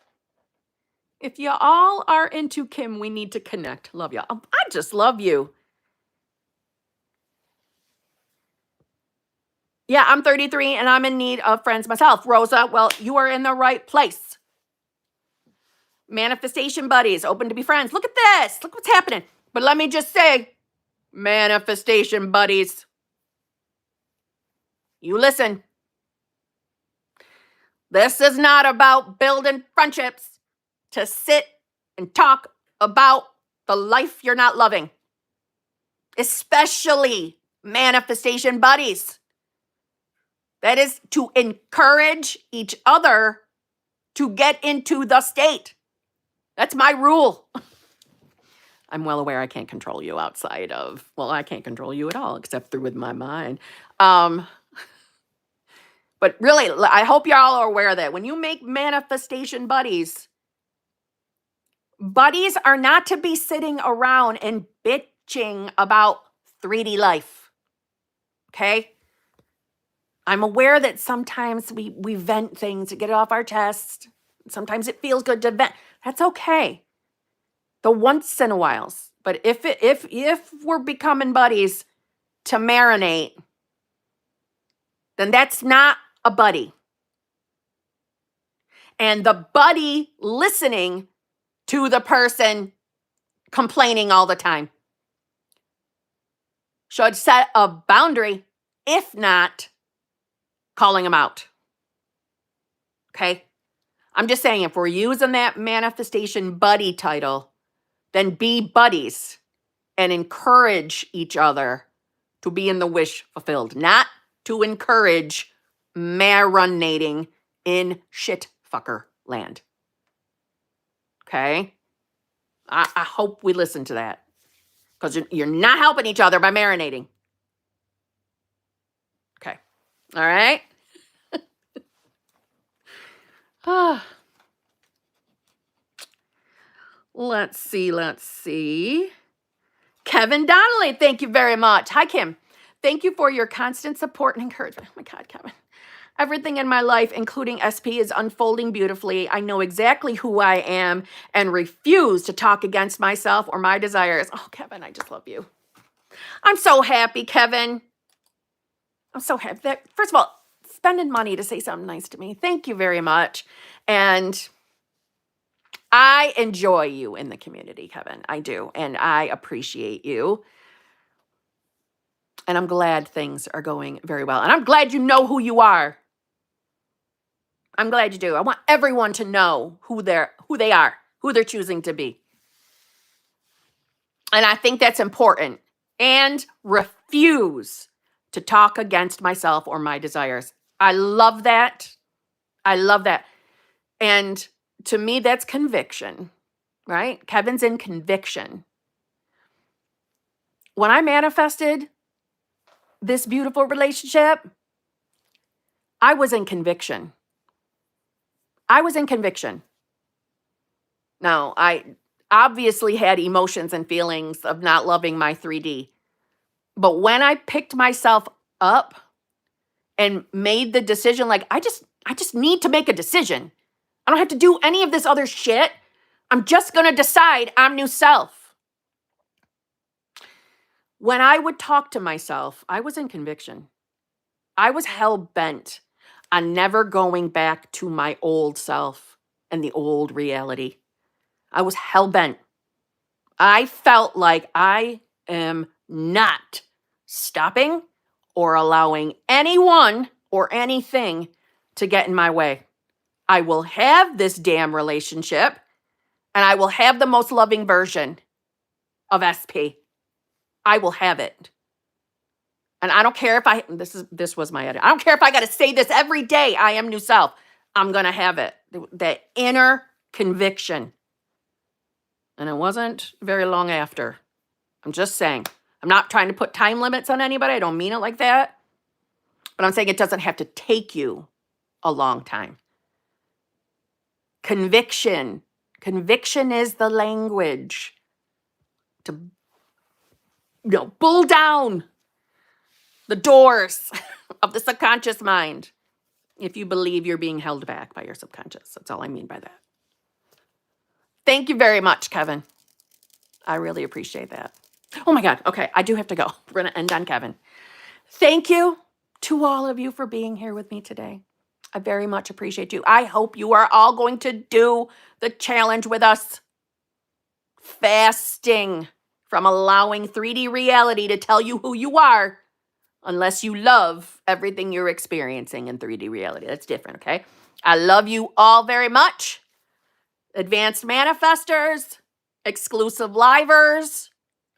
If you all are into Kim, we need to connect. Love you. I just love you. Yeah, I'm 33 and I'm in need of friends myself. Rosa, well, you are in the right place. Manifestation buddies, open to be friends. Look at this. Look what's happening. But let me just say, manifestation buddies, you listen. This is not about building friendships to sit and talk about the life you're not loving, especially manifestation buddies. That is to encourage each other to get into the state. That's my rule. I'm well aware I can't control you outside of, well, I can't control you at all except through with my mind. But really, I hope y'all are aware that when you make manifestation buddies are not to be sitting around and bitching about 3D life. Okay? I'm aware that sometimes we vent things to get it off our chest. Sometimes it feels good to vent. That's okay. The once in a whiles. But if we're becoming buddies to marinate, then that's not a buddy. And the buddy listening to the person complaining all the time should set a boundary. If not, calling them out. Okay? I'm just saying, if we're using that manifestation buddy title, then be buddies and encourage each other to be in the wish fulfilled, not to encourage marinating in shit fucker land. Okay? I hope we listen to that, because you're not helping each other by marinating. Okay. All right? Let's see. Kevin Donnelly, thank you very much. Hi, Kim. Thank you for your constant support and encouragement. Oh my God, Kevin. Everything in my life, including SP, is unfolding beautifully. I know exactly who I am and refuse to talk against myself or my desires. Oh, Kevin, I just love you. I'm so happy, Kevin. I'm so happy that, first of all, spending money to say something nice to me. Thank you very much. And I enjoy you in the community, Kevin. I do. And I appreciate you. And I'm glad things are going very well. And I'm glad you know who you are. I'm glad you do. I want everyone to know who they are, who they're choosing to be. And I think that's important. And refuse to talk against myself or my desires. I love that. I love that. And to me, that's conviction, right? Kevin's in conviction. When I manifested this beautiful relationship, I was in conviction. I was in conviction. Now, I obviously had emotions and feelings of not loving my 3D. But when I picked myself up and made the decision, like, I just need to make a decision. I don't have to do any of this other shit. I'm just going to decide I'm new self. When I would talk to myself, I was in conviction. I was hell-bent on never going back to my old self and the old reality. I was hell-bent. I felt like I am not stopping or allowing anyone or anything to get in my way. I will have this damn relationship, and I will have the most loving version of SP. I will have it. And I don't care if this was my edit. I don't care if I got to say this every day, I am new self. I'm going to have it. That inner conviction. And it wasn't very long after. I'm just saying. I'm not trying to put time limits on anybody. I don't mean it like that. But I'm saying it doesn't have to take you a long time. Conviction. Conviction is the language to, pull down the doors of the subconscious mind if you believe you're being held back by your subconscious. That's all I mean by that. Thank you very much, Kevin. I really appreciate that. Oh my God. Okay, I do have to go. We're going to end on Kevin. Thank you to all of you for being here with me today. I very much appreciate you. I hope you are all going to do the challenge with us. Fasting from allowing 3D reality to tell you who you are, unless you love everything you're experiencing in 3D reality. That's different, okay? I love you all very much. Advanced manifestors, exclusive livers.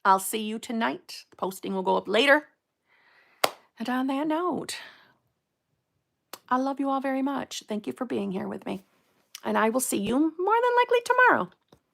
I'll see you tonight. The posting will go up later. And on that note, I love you all very much. Thank you for being here with me. And I will see you more than likely tomorrow.